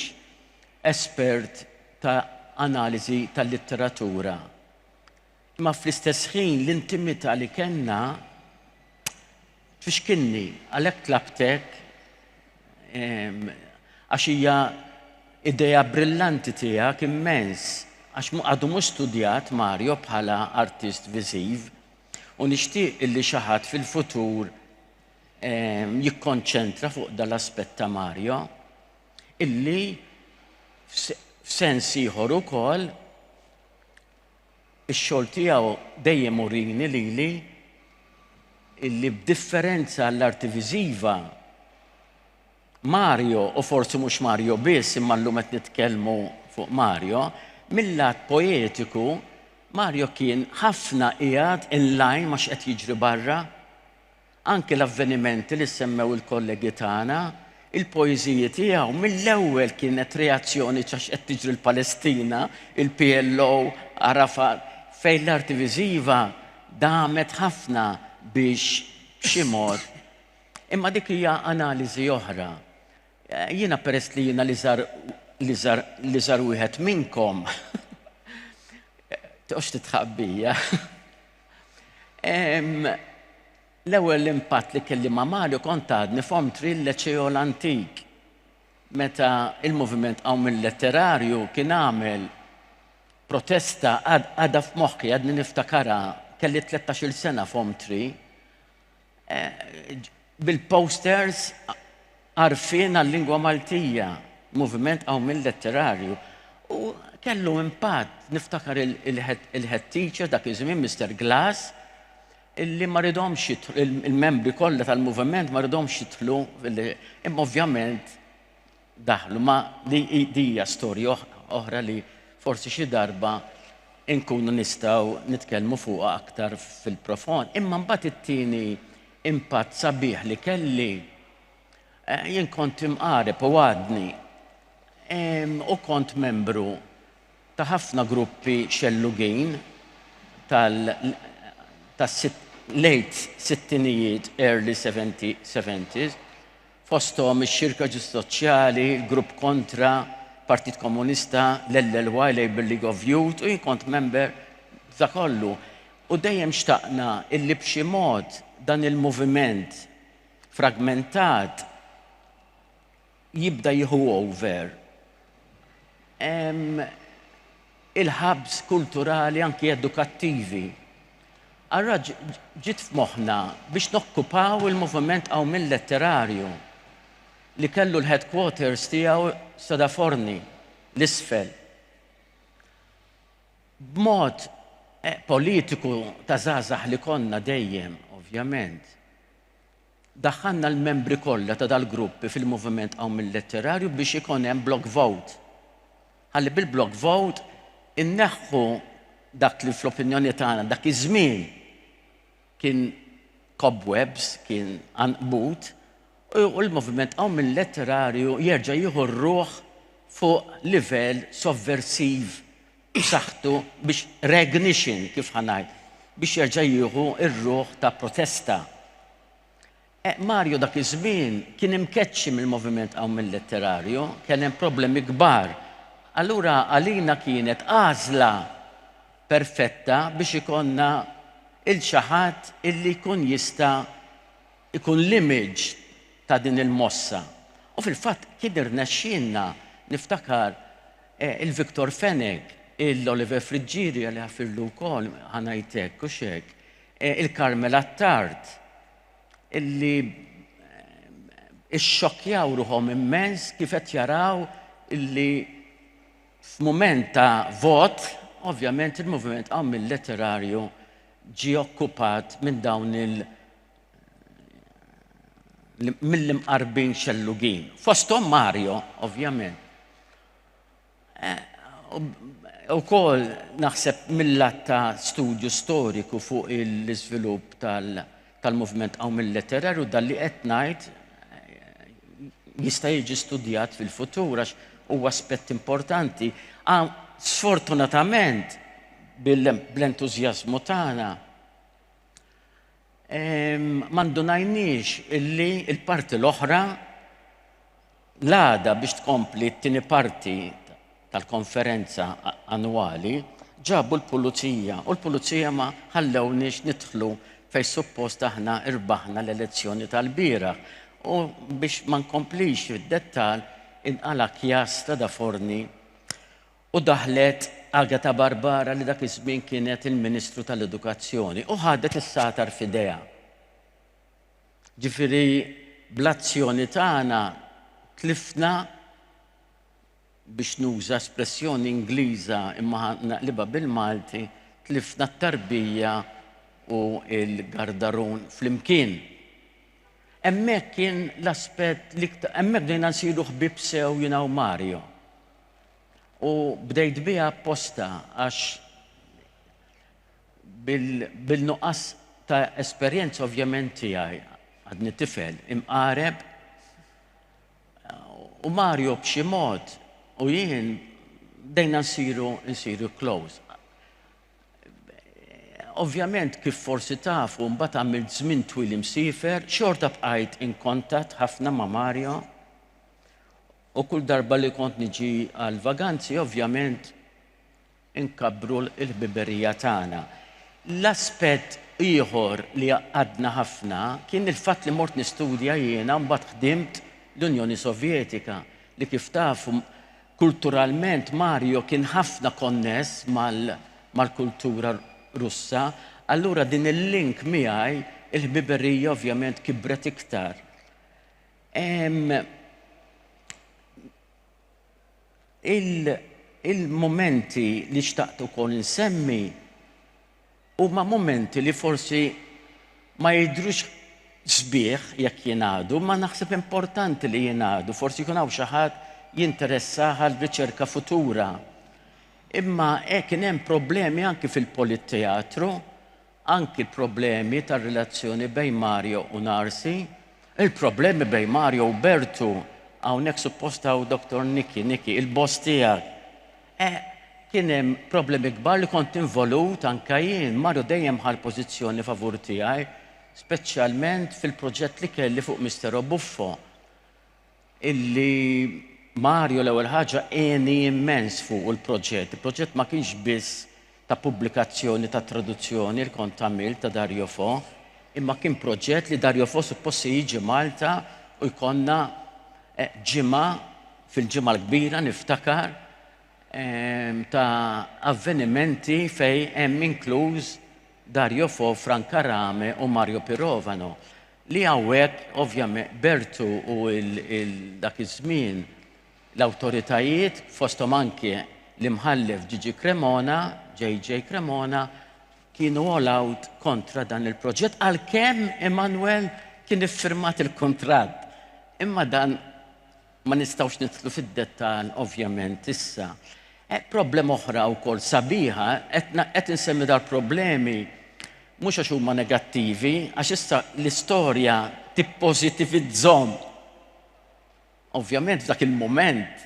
E: espert ta' analiżi tal-litteratura. Ma fl-istess ħin l-intimità li kellna tfixkinni għalhekk tlabtek għax hija idea brillanti tiegħek immens għax għadu mhux studjat Mario bħala artist viżiv u nixtieq illi xi ħadd fil-futur jikkonċentra fuq dal-aspett ta' Mario illi f'sens ieħor ukoll ix-xogħol tiegħu dejjem urini lili illi b'differenza l-arti viżiva Mario, u forsi mhux Mario biss, imma llum qed nitkellmu fuq Mario, mill-lat poetiku Mario kien ħafna qiegħed in line ma x'qed jiġri barra, anke l-avvenimenti li semmew il-kollegi tagħna, il-poeżiji tiegħu mill-ewwel kienet reazzjoni ta' x'qed tiġri l-Palestina, il-PLO, Arafat, fejn l-arti viżiva damet ħafna biex b'xi mod. Imma dik hija analiżi oħra. Jiena peress li jiena li żar wieħed minnkom. Tox titħabbija. L-ewwel impatt li kelli ma' Mario kont għadni f'Omtri l-Leċeo l-Antik. Meta il-moviment hawn mill-letterarju kien għamel protesta għadha f'moħħi għadni niftakara kelli 13-il sena f'Omtri bil-posters għarfien għal-lingwa Maltija, moviment hawn mill-letterarju. U kellu impatt, niftakar il-head teacher dak iż-żmien Mr. Glass, illi ma ridhomx il-membri kollha tal-moviment ma ridhomx jidħlu, imma ovvjament daħlu, ma di hija storja oħra li forsi xi darba inkunu nistgħu nitkellmu fuqha aktar fil-profond. Imma mbagħad it-tieni impatt sabiħ li kelli jien kont imqareb u għadni u kont membru ta' ħafna gruppi xellugin late sittinijiet, early 70s, fosthom ix-Xirka Soċjali, il-Grupp Kontra, Partit Komunista, l-LLY, Labour League of Youth, u jien kont member ta' kollu. U dejjem xtaqna illi b'xi mod dan il-moviment fragmentat jibda jieħu over. Il-ħabs kulturali anki edukattivi. Allora ġit f'moħħna biex nokkupaw il-moviment għaw mill-letterarju li kellu l-headquarters tiegħu Sadaforni, l-isfel. B'mod politiku ta' żgħażagħ li konna dejjem, ovvjament, daħħalna l-membri kollha ta' dal-gruppi fil-moviment għaw mill-letterarju biex ikun hemm block vote. Ħalli bil-block vote inneħħu dak li fl-opinjoni tagħna dak iż-żmien kien cobwebs, kien anqbut, u l-moviment għaw mill-letterarju jerġa' jieħu r-ruħ fuq livell sovversiv b'saħħtu biex recognition kif ħanajt, biex jerġa' jieħu r-ruħ ta' protesta. Mario dak iż-żmien kien imkeċċi mill-moviment għaw mill-letterarju, kien hemm problemi kbar. Allura għalina kienet għażla perfetta biex ikonna il-ċaħat illi jkun jista' ikun l-image ta' din il-mossa. U fil-fatt kien irnexxielna niftakar il-Viktor Feneg, il-Oliver Friġġieri li ħafirlu wkoll ħanajtek u xek, il-Carmela Tart, illi ixxokkjaw ruħhom immens kif qed jaraw illi f'mument ta' vot, ovvjament il-moviment għaw mill-letterarju ġie okkupat minn dawn mill-imqarbin xellugin. Fosthom Mario, ovvjament. Ukoll naħseb mill-lat ta' studju storiku fuq l-iżvilupp tal-moviment għaw mill-letterarju dalli qed ngħid jista' jiġi studjat fil-futur għax huwa aspett importanti. Sfortunatament bl-entużjażmu tagħna ma ndunajniex illi il-parti l-oħra l-għada biex tkompli t-tieni parti tal-konferenza annwali ġabu l-pulizija u l-pulizija ma ħallewniex nidħlu fejn suppost aħna irbaħna l-elezzjoni tal-bieraħ u biex ma nkomplix fid-dettal inqala Kjas Sadaforni u daħlet Agata Barbara li dak iż-żmien kienet il-Ministru tal-Edukazzjoni u ħadet is-satar f'idejha. Ġifieri bl-azzjoni tagħna tlifna biex nuża espressjoni Ingliża imma naqlibha bil-Malti, tlifna t-tarbija u l-gardarun flimkien. Hemmhekk kien l-aspett li hemmhekk bdejna nsiru ħbieb sew jiena u Mario. U bdejt biha apposta għax bil-nuqqas ta' esperjenza ovvjament tiegħi għadni tifel imqareb u Mario b'xi mod u jien bdejna nsiru close. Ovvjament kif forsi tafu mbagħad għamilt żmien twil imsiefer, xorta bqajt in kontatt ħafna ma' Mario. U kull darba li kont niġi għal vaganzi, ovvjament inkabru l-ħbiberija tagħna. L-aspett ieħor li għadna ħafna kien il-fatt li mort nistudja jiena mbagħad ħdimt l-Unjoni Sovjetika li kif tafu kulturalment Mario kien ħafna konness mal-kultura Russa, allura din il-link miegħi il-ħbiberija ovvjament kibret iktar. Il-momenti li xtaqt ukoll insemmi huma momenti li forsi ma jidrux sbieħ jekk jingħadu, ma naħseb importanti li jingħadu, forsi jkun hawn xi ħadd jinteressaha l-riċerka futura. Imma kien hemm problemi anki fil-Politteatru, anki problemi tar-relazzjoni bejn Mario u Narsi, il-problemi bejn Mario u Bertu, hawnhekk suppost hawn Dr. Niki, il-boss tiegħek. Kien hemm problemi kbar li kont involut anke jien, Mario dejjem ħal pożizzjoni favur tiegħi, speċjalment fil-proġett li kelli fuq Mistero Buffo, illi Mario l-ewwel ħaġa għeni immens fuq il-proġett. Il-proġett ma kienx biss ta' pubblikazzjoni ta' traduzzjoni li kont għamilt ta' Dario Fo, imma kien proġett li Dario Fo suppost jiġi Malta u jkollna ġimgħa fil-ġimgħa l-kbira niftakar ta' avvenimenti fej hemm inkluż Dario Fo, Franca Rame u Mario Pirovano. Li hawnhekk ovvjament Bertu u dak iż-żmien l-awtoritajiet fosthom anke l-imħallef Gigi Cremona, JJ Cremona, kienu all out kontra dan il-proġett għalkemm Emanuel kien iffirmat il-kontratt. Imma dan ma nistgħux nidħlu fid-dettall ovvjament issa. Problema oħra wkoll sabiħa, qed insemmi dal-problemi mhux għax huma negattivi, għax issa l-istorja tippożitivizzhom. Ovvjament f'dak il-mument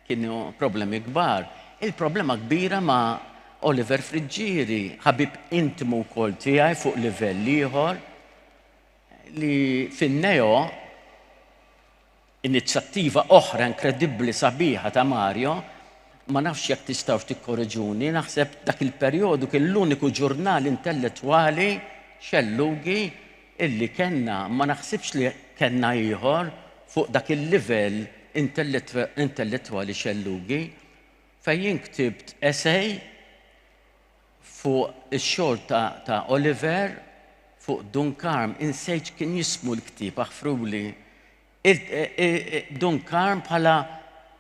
E: kienu problemi kbar. Il-problema kbira ma' Oliver Frigieri, ħabib intimu wkoll tiegħi fuq livell ieħor li fin-neo inizjattiva oħra inkredibbli sabiħa ta' Mario, ma nafx jekk tistgħux tikkorreġuni, naħseb dak il-perjodu kien l-uniku ġurnal intellettwali xellugi illi kellna, ma naħsibx li kellna ieħor fuq dak il-livell intellettwali xellugi, fejn jien ktibt essay fuq ix-xogħol ta' Oliver fuq Dunkarm, insejt kien jismu l-ktieb aħfruli. Dunkarm bħala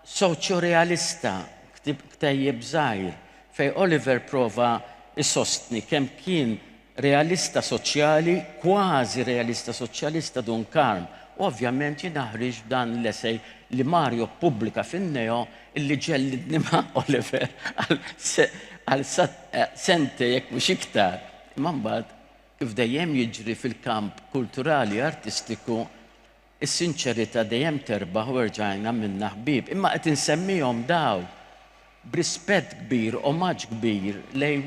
E: soċjorealista, ktejjeb żgħir, fej Oliver prova isostni kemm kien realista soċjali, kważi realista soċjalista Dunkarm. Ovvjament jinaħriġ dan l-essej li Mario pubblika fin-neo illi ġellidni ma' Oliver għal sente jekk mhux iktar. Imma mbagħad kif dejjem jiġri fil-kamp kulturali artistiku, is-sinċerità dejjem terbaħ u rġajna minna ħbieb. Imma qed insemmihom daw b'rispett kbir, omaġġ kbir lej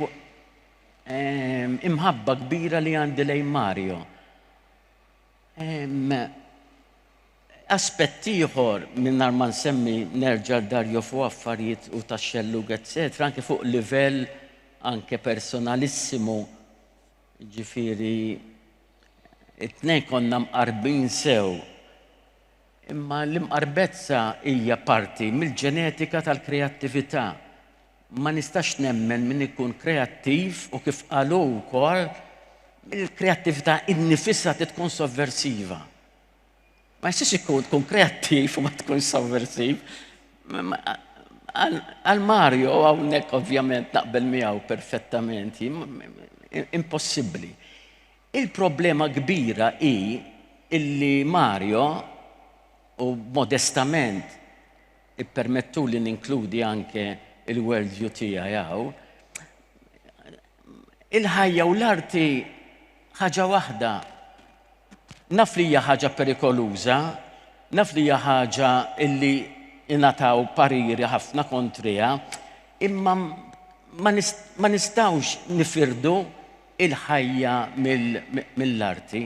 E: imħabba kbira li għandi lejn Mario. Aspett ieħor mingħajr ma nsemmi nerġa' Dario Fo affarijiet u tax-xellug eċetera, anke fuq livell anke personalissimu, ġifieri it-tnejn konna mqarbin sew. Imma l-imqarbezza hija parti mill-ġenetika tal-kreattività. Ma nistax nemmen min ikun kreattiv u kif qalu wkoll il-kreattività innifisha tkun sovversiva. Ma jistax ikun kreattiv u ma tkun sovversiv. Għal Mario hawnhekk ovvjament naqbel miegħu perfettament, impossibbli. Il-problema kbira hi illi Mario u modestament ippermettu li ninkludi anke il-world view tiegħi hawn. Il-ħajja u l-arti ħaġa waħda. Naf li hija ħaġa perikoluża, naf li hija ħaġa illi ingħataw pariri ħafna kontrija, imma ma nistgħux nifirdu il-ħajja mill-arti.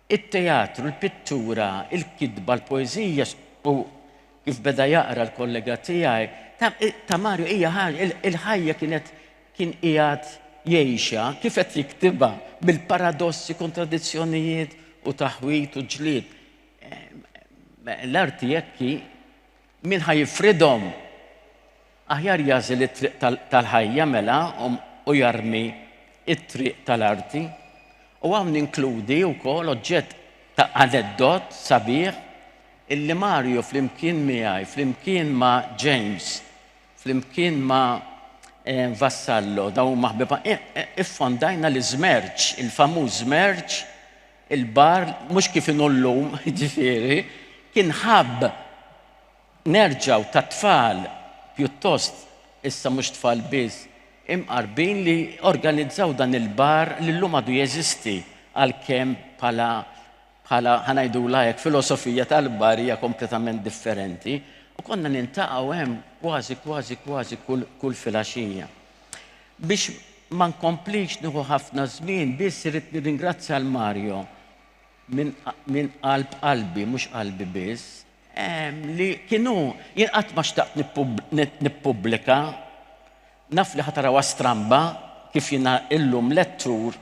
E: Il-teatru, il-pittura, il-kidba, l-poezija, u kif beda jaqra l-kollega tiegħi, ta' Mario hija ħaġa, il-ħajja kien qiegħed jgħixha kif qed jiktibha bil-paradossi, kontradizzjonijiet u taħwit u ġlied. L-arti jekki min ħajfridhom aħjar jażel it-triq tal-ħajja mela u jarmi it-triq tal-arti. U għam ninkludi wkoll oġġett ta' aneddot sabiħ illi Mario flimkien miegħi, flimkien ma' James, flimkien ma' Vassallo, daw maħbiba, iffondajna l-Żmerġ, il-famuż Żmerġ il-bar mhux kif inollum, ġifieri, kien ħabb nerġaw ta' tfal pjuttost issa mhux tfal biss imqarbin li organizzaw dan il-bar li llum għadu jeżisti għalkemm bħala ħanajdu lajek filosofija tal-bar hija kompletament differenti u konna nintaqgħu hemm kważi kull filgħaxija. Biex ma nkomplix nieħu ħafna żmien biss irid nirringrazzja l Mario minn qalbi, mhux qalbi biss, li kienu jien qatt ma xtaqt nippubblika, naf li ħataraw stramba kif jiena illum lettur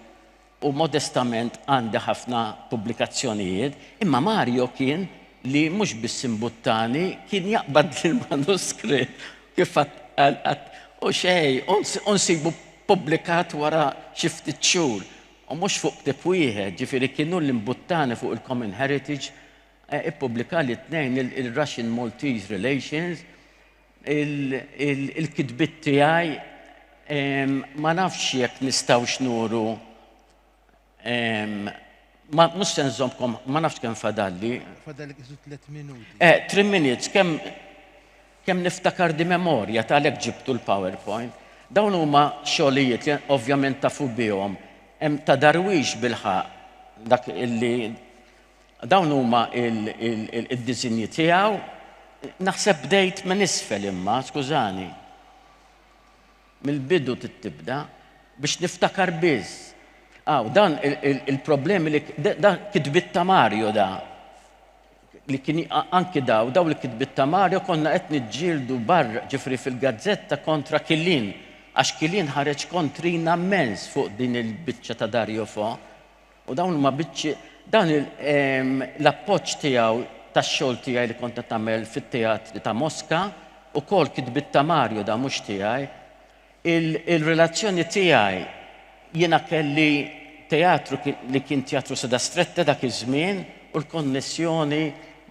E: u modestament għandi ħafna pubblikazzjonijiet, imma Mario kien li mhux biss imbuttani kien jaqbad lill-manuskritt kif u unsibu publikat wara xi ftit xhur u mhux fuq ktib wieħed, ġifieri kienu l-imbuttani fuq il-Common Heritage ippubblika li tnejn il-Russian Maltese Relations, il-kitbiet tiegħi ma nafx jekk nistgħu xnuru mhux se nżommkom ma nafx kemm fadalli.
C: Fadalek isu 3 minuti.
E: 3 minutes kemm niftakar di memorja tal-hekk ġibtu l-PowerPoint. Dawn huma xogħlijiet li ovvjament tafu bihom. Hemm ta' Darwix bil-ħaq dak illi dawn huma id-diżinji tiegħu. Naħseb bdejt minn isfel imma, skużani. Mill-bidu tibda biex niftakar biss. Dan il-problemi li da kitbit ta' Mario da. Li kien anki daw il-kitbit ta' Mario konna qed niġġieldu barra ġifri fil-gazzetta kontra Killin. Għax Killin ħareġ kontrina immens fuq din il-biċċa ta' Dario Fo. U dawn ma biċċi, dan l-appoġġ tiegħu tax-xogħol tiegħi li kont qed nagħmel fit-teatri ta' Mosca u kol kitbit ta' Mario da mhux tiegħi. Il-relazzjoni tiegħi jiena kelli teatru li kien teatru Seda Stretta dak iż-żmien u l-konnessjoni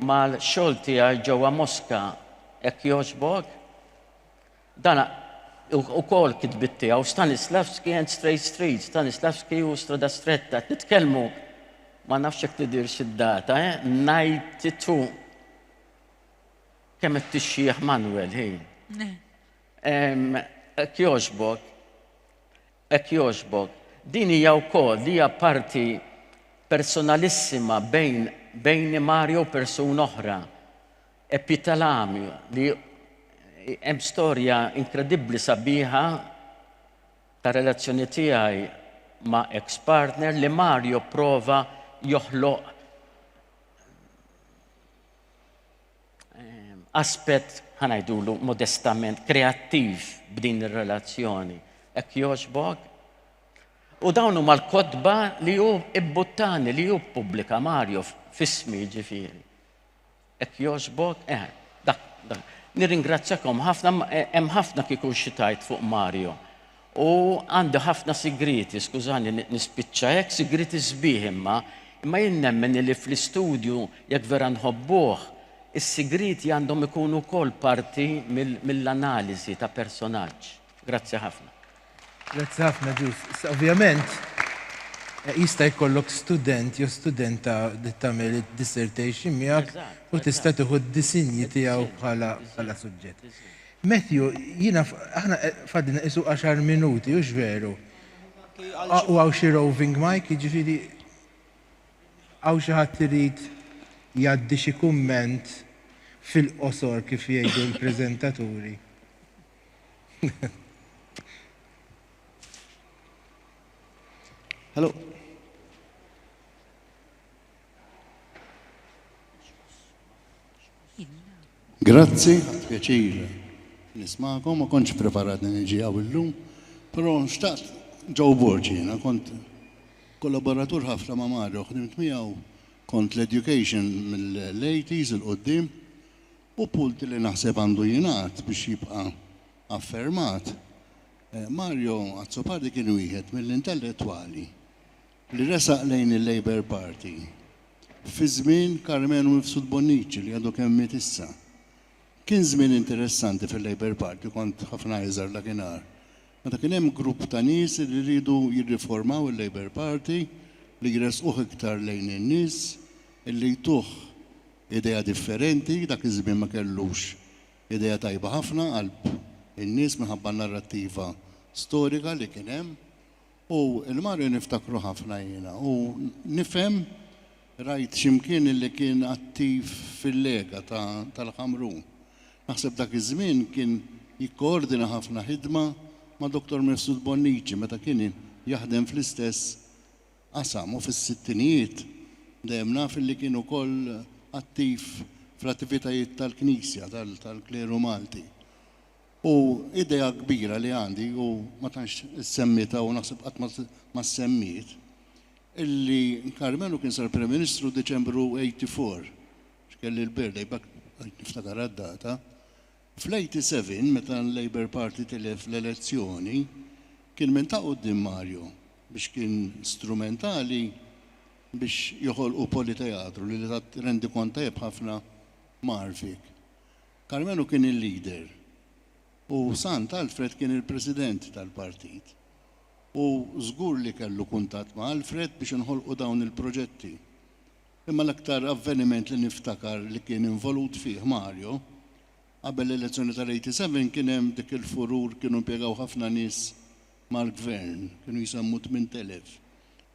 E: mal-xogħol tiegħi ġewwa Mosca hekk jogħġbok. Dan ukoll kitbit tiegħu Stanislavski and Stray Street, Stanislavski u Strada Stretta, titkellmu ma nafx jekk tidirx id-data, 92 kemm qed tixjieħ Manuel ħin. Hekk jogħġbok. Din hija wkoll li hija parti personalissima bejn Mario u persuna oħra. Epitalamju li hemm storja inkredibbli sabiħa ta' relazzjoni tiegħi ma' ex-partner li Mario prova joħloq aspett ħanajdulu modestament kreattiv b'din ir-relazzjoni. Hekk jogħġbok? U dawn huma l-kotba li hu ibbuttani li hu pubblika Mario f'ismi ġifieri. Hekk jogħġbok? Dak. Nirringrazzjakom ħafna, hemm ħafna kieku xitajt fuq Mario. U għandi ħafna sigriti, skużani nispiċċa hekk, sigriti sbieħ imma jien nemmen li fl-istudju jekk vera nħobbuh, is-sigriti għandhom ikunu wkoll parti mill-analiżi ta' personaġġ. Grazzi ħafna.
C: Grazzi ħafna ġus. Ovvjament, jista' jkollok student jew studenta li tagħmel id-dissertation miegħek u tista' tieħu d-disinji tiegħu bħala suġġett. Matthew, jiena aħna fadlina isu 10 minuti, u veru. U għaw xi roving mic, jiġifieri għaw xi ħadd irid jgħaddi xi kumment fil-qosor kif jgħidu l-preżentaturi.
F: Hello. Grazzi, pjaċir nismakom, ma konċ preparat niġi għaw illum, pero xtaqt ġew Borġina, kont kollaboratur ħafna ma' Mario, ħdimt miegħu kont l-education mill-80s il-qoddim u pulti li naħseb għandu jingħad biex jibqa' affermat. Mario Azzopardi kien wieħed mill-intellettwali li resaq lejn il-Labour Party fi żmien Carmenu Mifsud Bonnici li għadu kemm miet issa. Kien żmien interessanti fil-Labour Party, kont ħafna iżgħar dakinhar. Meta kien hemm grupp ta' nies li rridu jirriformaw il-Labour Party li jresquh iktar lejn in-nies, illi jtuh idea differenti, dak iż-żmien ma kellux idea tajba ħafna qalb in-nies minħabba narrattiva storika li kien hemm. U il-Mario niftakru ħafna jiena u nifhem rajt x'imkien illi kien attiv fil-lega tal-Ħamrun. Naħseb dak iż-żmien kien jikkoordina ħafna ħidma ma' Dr. Mifsud Bonnici meta kien jaħdem fl-istess qasam u fis-sittinijiet dejjem naf li kien ukoll attiv fl-attivitajiet tal-Knisja tal-Kleru Malti. U idea kbira li għandi u ma tantx semmita u naħseb qatt ma semmiet illi Carmelu kien sar Prim Ministru Deċembru 84 x'kelli l-birthday bak niftakar għad-data. Fl-87 meta l-Labour Party tilef l-elezzjoni kien minn ta' quddiem Mario biex kien strumentali biex joħolqu politeatru li rendi kont tajjeb ħafna Marvik. Carmelu kien il-leader u Sant Alfred kien il-president tal-partit. U żgur li kellu kuntatt ma' Alfred biex inħolqu dawn il-proġetti. Imma l-aktar avveniment li niftakar li kien involut fih Mario qabel l-elezzjoni tal-87 kien hemm dik il-furur kienu impjegaw ħafna nies mal-gvern, kienu jisemmu 8,000.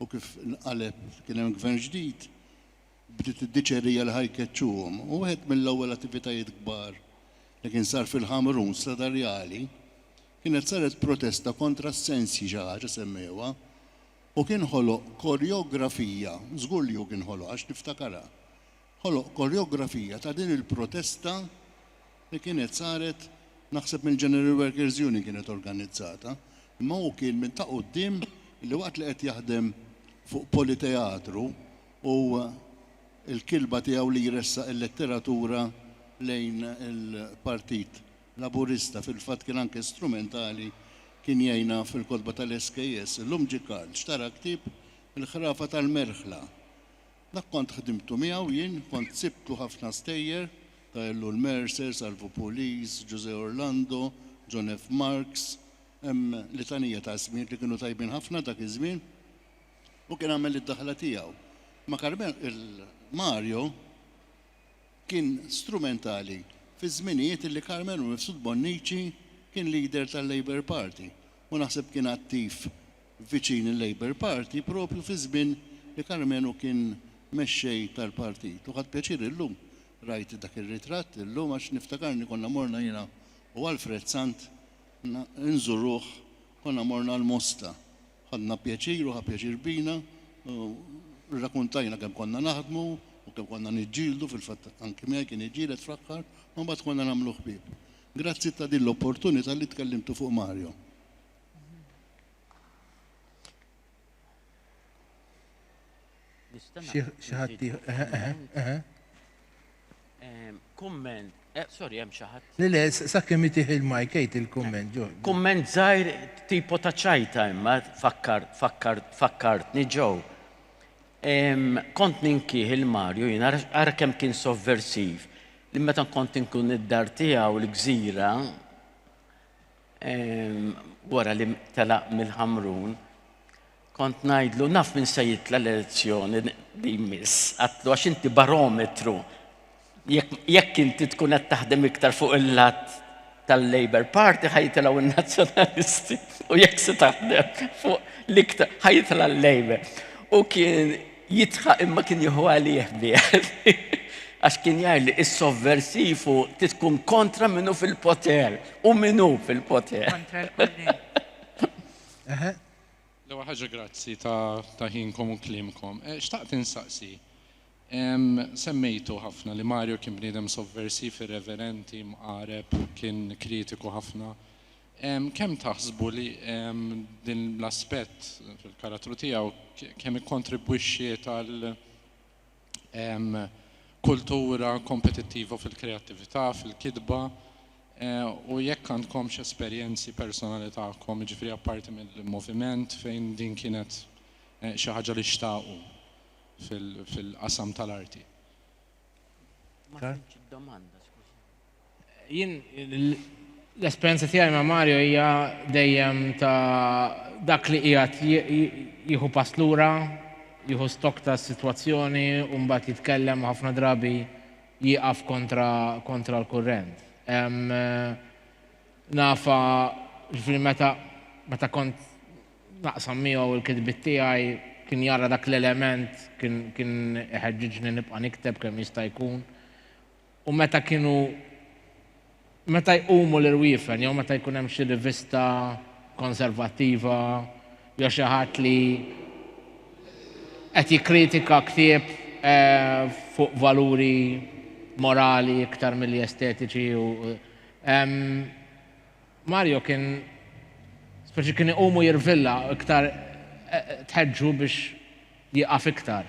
F: U kif qaleb kien hemm gvern ġdid, bdiet id-diċerija li ħajkeċċuhom. U wieħed mill-ewwel attivitajiet kbar li kien sar fil-Ħamrun Stadarjali kienet saret protesta kontra s-sensi xi ħaġa semmewha u kien ħoloq koreografija, żgur li hu kien ħoloq għax niftakarha. Ħoloq koreografija ta' din il-protesta li kienet saret naħseb mill-General Workers Union kienet organizzata, imma hu kien minn ta' quddiem li waqt li qed jaħdem fuq politeatru u l-kilba tiegħu li jressaq il-letteratura lejn il-Partit Laburista fil-fatt kien anke strumentali kien jgħinna fil-kotba tal-SKS. Illum ġie Karl xtara ktieb il-ħrafa tal-Merħla. Dak kont ħdimtu miegħu jien, kont sibtu ħafna stejjer ta' Ellul Mercer, Salvo Pulis, Jose Orlando, John F. Marks, hemm litanija ta' żmien li kienu tajbin ħafna dak iż-żmien u kien għamel id-daħla tiegħu. Ma Carmel il-Mario kien strumentali fi żminijiet li Carmelu Mifsud Bonnici kien leader tal-Labour Party u naħseb kien attiv viċin il-Labour Party propju fi żmien li Carmelu kien mexxej tal-partit. U ħadd pjaċir illum rajt dak ir-ritratt illum għax niftakarni konna morna jiena u Alfred Sant nżuruh konna morna l-Mosta. Ħadna pjaċir u ħa pjaċir bina u rrakkuntajna kemm konna naħdmu u kemm konna niġġieldu fil-fatt anke miegħi kien iġġieled fl-aħħar u mbagħad konna nagħmlu ħbieb. Grazzi ta' din l-opportunità li tkellimtu fuq Mario.
C: Xi ħadd
E: Kumment, sorry, hemm xi ħadd.
C: Le, sakemm itih il-mike jgħid il-kumment ġo.
E: Kumment żgħir tipo ta' ċajta imma fakkartni ġew. Kont ninkih il-Mario jien ara kemm kien sovversiv li meta kont inkun id-dar tiegħu l-gżira wara li telaq mill-Ħamrun kont ngħidlu naf min se jitla l-elezzjoni li jmiss għatlu għax inti barometru jekk inti tkun qed taħdem iktar fuq il-lat tal-Labour Party ħajtilgħu in-nazzjonalisti u jekk se taħdem fuq l-iktar ħajtilha l-Labour. U kien jitħaq imma kien jieħu għalih bih. Għax kien jgħidli is-sovversiv u tkun kontra minnu fil-poter u minnu fil-poter.
B: Kontra l-kulli.
G: L-ewwel ħaġa grazzi ta' ħinkom u klimkom. Xtaqt insaqsi. Semmejtu ħafna li Mario kien bniedem sovversiv, irreverenti, mqareb, kien kritiku ħafna. Kemm taħsbu li din l-aspett fil-karattru tiegħu kemm ikkontribwixxiet għal kultura kompetittiva fil-kreattività, fil-kidba, u jekk għandkom x'esperjenzi personali tagħkom, ġifieri apparti mill-moviment fejn din kienet xi ħaġa li xtaqu fil-qasam tal-arti.
D: Jien l-esperjenza tiegħi ma' Mario hija dejjem ta' dak li qiegħed jieħu pass lura jieħu stok ta' situazzjoni u mbagħad jitkellem ħafna drabi jieqaf kontra l-kurrent. Nafa ġifieri meta kont naqsam miegħu l-kitbiet tiegħi kien jara dak l-element kien iħeġġiġni nibqa' nikteb kemm jista' jkun. U meta jqumu l-irwiefen, jew meta jkun hemm xi rivista konservattiva, jew xi ħadd li qed jikkritika ktieb fuq valuri morali iktar milli estetiċi u Mario kien iqumu jirvilla iktar tħeġġu biex jieqaf iktar.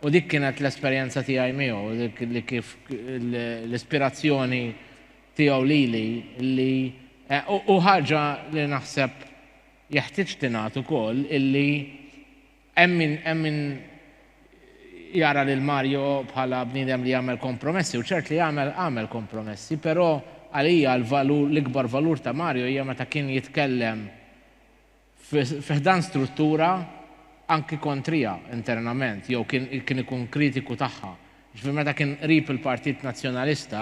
D: U dik kienet l-esperjenza tiegħi miegħu, li kif l-ispirazzjoni tiegħu lili u ħaġa li naħseb jeħtieġ tingħad ukoll illi hemm min jara lil Mario bħala bniedem li jagħmel kompromessi u ċert li għamel kompromessi, però għalija l-ikbar valur ta' Mario hija meta kien jitkellem fiħdan struttura anki kontrija internament, jew kien ikun kritiku tagħha. Ġifier meta kien qrib il-Partit Nazzjonalista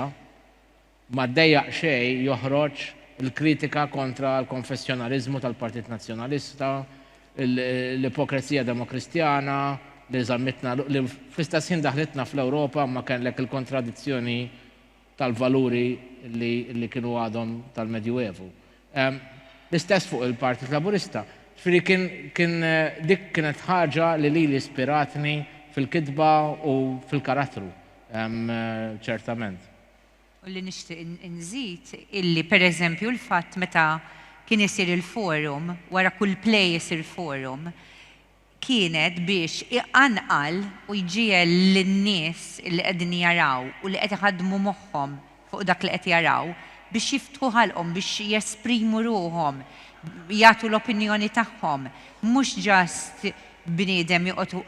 D: ma ddejjaq xejn joħroġ il-kritika kontra l-konfessjonaliżmu tal-Partit Nazzjonalista, l-ipokrezija demokristjana, li żammitna li fl-istess ħin daħlitna fl-Ewropa ma kellek il-kontradizzjoni tal-valuri li kienu għadhom tal-Medjuevu. L-istess fuq il-Partit Laburista. Ġifieri kien dik kienet ħaġa li ispiratni fil-kitba u fil-karattru, ċertament.
B: U li nixtieq inżid illi pereżempju l-fatt meta kien isir il-forum, wara kull play isir forum, kienet biex iqanqal u jġiel lin-nies li qegħdin jaraw u li qed iħaddmu moħħhom fuq dak li qed jaraw biex jiftħu ħalqhom biex jesprimu ruhom, jagħtu l-opinjoni tagħhom, mhux ġast bniedem joqgħod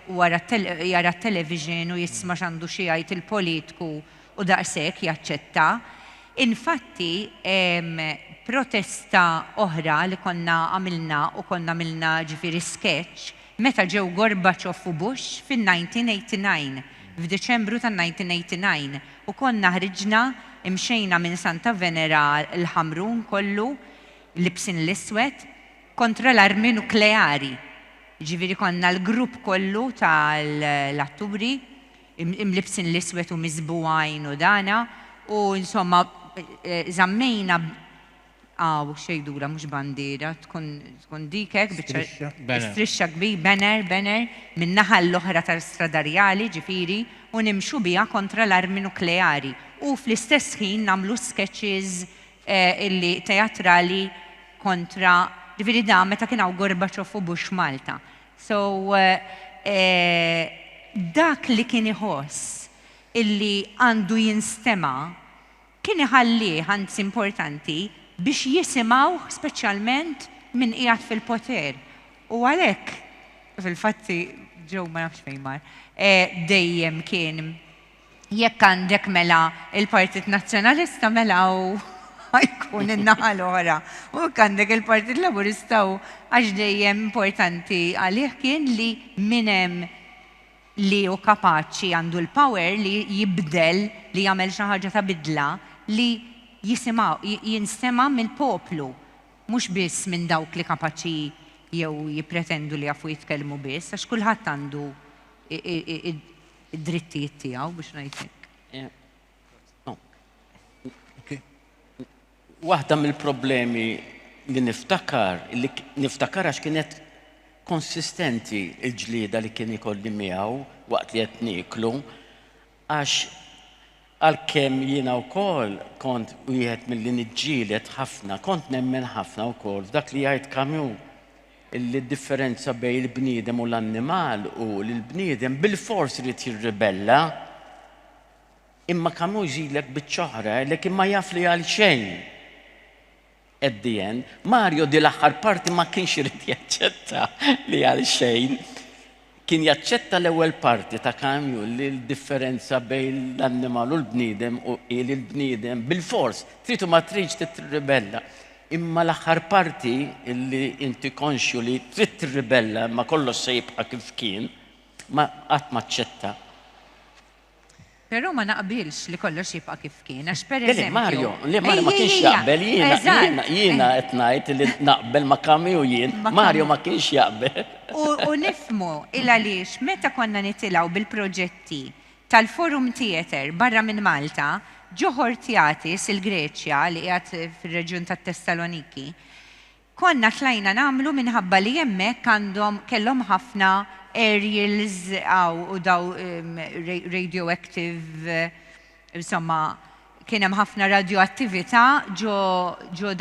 B: jara t-television u jisma' x'għandu xi jgħid il-politiku u daqshekk jaċċetta. Infatti, protesta oħra li konna għamilna ġifieri sketch meta ġew Gorbachev u Bush fin-1989, f'Diċembru tan-1989, u konna ħriġna imxejna minn Santa Venera l-Ħamrun kollu, libsin l-iswed, kontra l-armi nukleari. Ġifieri konna l-grupp kollu tal-Attubri, imlibsin l-iswed u miżbugħajn u dana, u insomma żammejna xejdura mhux bandiera, tkun dikek bistrixxa kbir, banner min-naħa l-oħra tal-Stradarjali ġifieri u nimxu biha kontra l-armi nukleari. U fl-istess ħin nagħmlu sketches illi teatrali kontra ġifieri da meta kien hawn Gorbachev u Bush Malta. So dak li kien iħoss illi għandu jinstema' kien iħallih anzi importanti biex jisimgħu speċjalment min qiegħed fil-poter. U għalhekk fil-fatti ġew ma nafx fejn mar, dejjem kien jekk għandek mela il-Partit Nazzjonalista mela u ħajkun in-naħa l-oħra. U jekk għandek il-Partit Laburista għax dejjem importanti għalih kien li min hemm li hu kapaċi għandu l-power li jibdel, li jagħmel xi ħaġa ta' bidla, li jinstema' mill-poplu, mhux biss minn dawk li kapaċi jew jippretendu li jafu jitkellmu biss, għax kulħadd għandu id-drittijiet tiegħu biex ngħidlek.
E: Waħda mill-problemi li niftakar għax kienet konsistenti il-ġlieda li kien ikolli miegħu waqt li qed nieklu, għax għalkemm jiena wkoll kont wieħed milli niġġieled ħafna, kont nemmen ħafna wkoll f'dak li jgħid Camus il-differenza bejn il-bniedem u l-annimal u li l-bniedem bil-fors irid jirribella, imma Camus jżilek biċ-ċoħra għalhekk imma jaf li għal xejn. At the end, Mario di l-aħħar parti ma kienx irid jaċċetta li għal xejn. Kien jaċċetta l-ewwel parti ta' Camus li l-differenza bejn l-annimal u l-bniedem u li l-bniedem bil-fors tridu ma tridx titribella. Imma l-aħħar parti illi inti konxju li trid tirribella ma kollox se jibqa' kif kien, ma qatt ma ċċetta.
B: Però ma naqbilx li kollox jibqa' kif kien, għax
E: Le,
B: pereżempju.
E: Mario, le Mario ma kienx jaqbel, jiena qed ngħid li naqbel ma' Kami u jien, Mario ma kienx jaqbel.
B: U nifmu il-għaliex meta konna nitilgħu bil-proġetti tal-Forum Theater barra minn Malta, ġoħor Teatis il-Greċja li qiegħed fir-reġjun tat-Tessaloniki, konna tlajna nagħmlu minħabba li hemmhekk għandhom kellhom ħafna aerials u daw radioactive, insomma, kien hemm ħafna radioattività ġo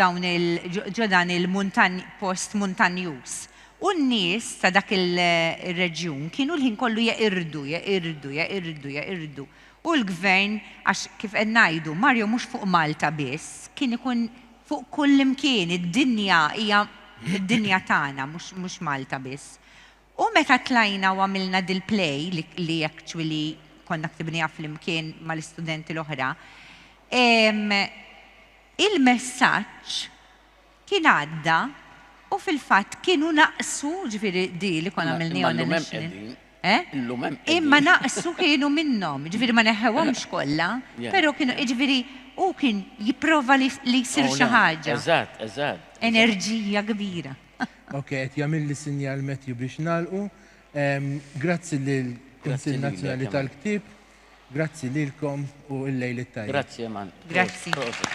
B: dan il-post montanjuż. U n-nies ta' dak il-reġjun kienu l-ħin kollu jeqirdu. U l-gvern, għax kif qed ngħidu, Mario mhux fuq Malta biss, kien ikun fuq kull imkien, id-dinja hija id-dinja tagħna, mhux Malta biss. U meta tlajna u għamilna dil-play li actually konna ktibnija fl-imkien mal-istudenti l-oħra, il-messaġġ kien għadda u fil-fatt kienu naqsu ġifieri di li konna għamilni imma naqsu kienu minnhom, ġifieri ma neħħewhomx kollha, però kienu ġifieri u kien jipprova li jsir xi ħaġa.
E: Eżatt.
B: Enerġija kbira.
C: Ok, qed jagħmel li sinjal Matthew biex nagħlqu. Grazzi lill Kunsill Nazzjonali tal-Ktieb, grazzi lilkom u l-lejl it-tajjeb.
E: Grazzi, man.
B: Grazzi.
E: Proset.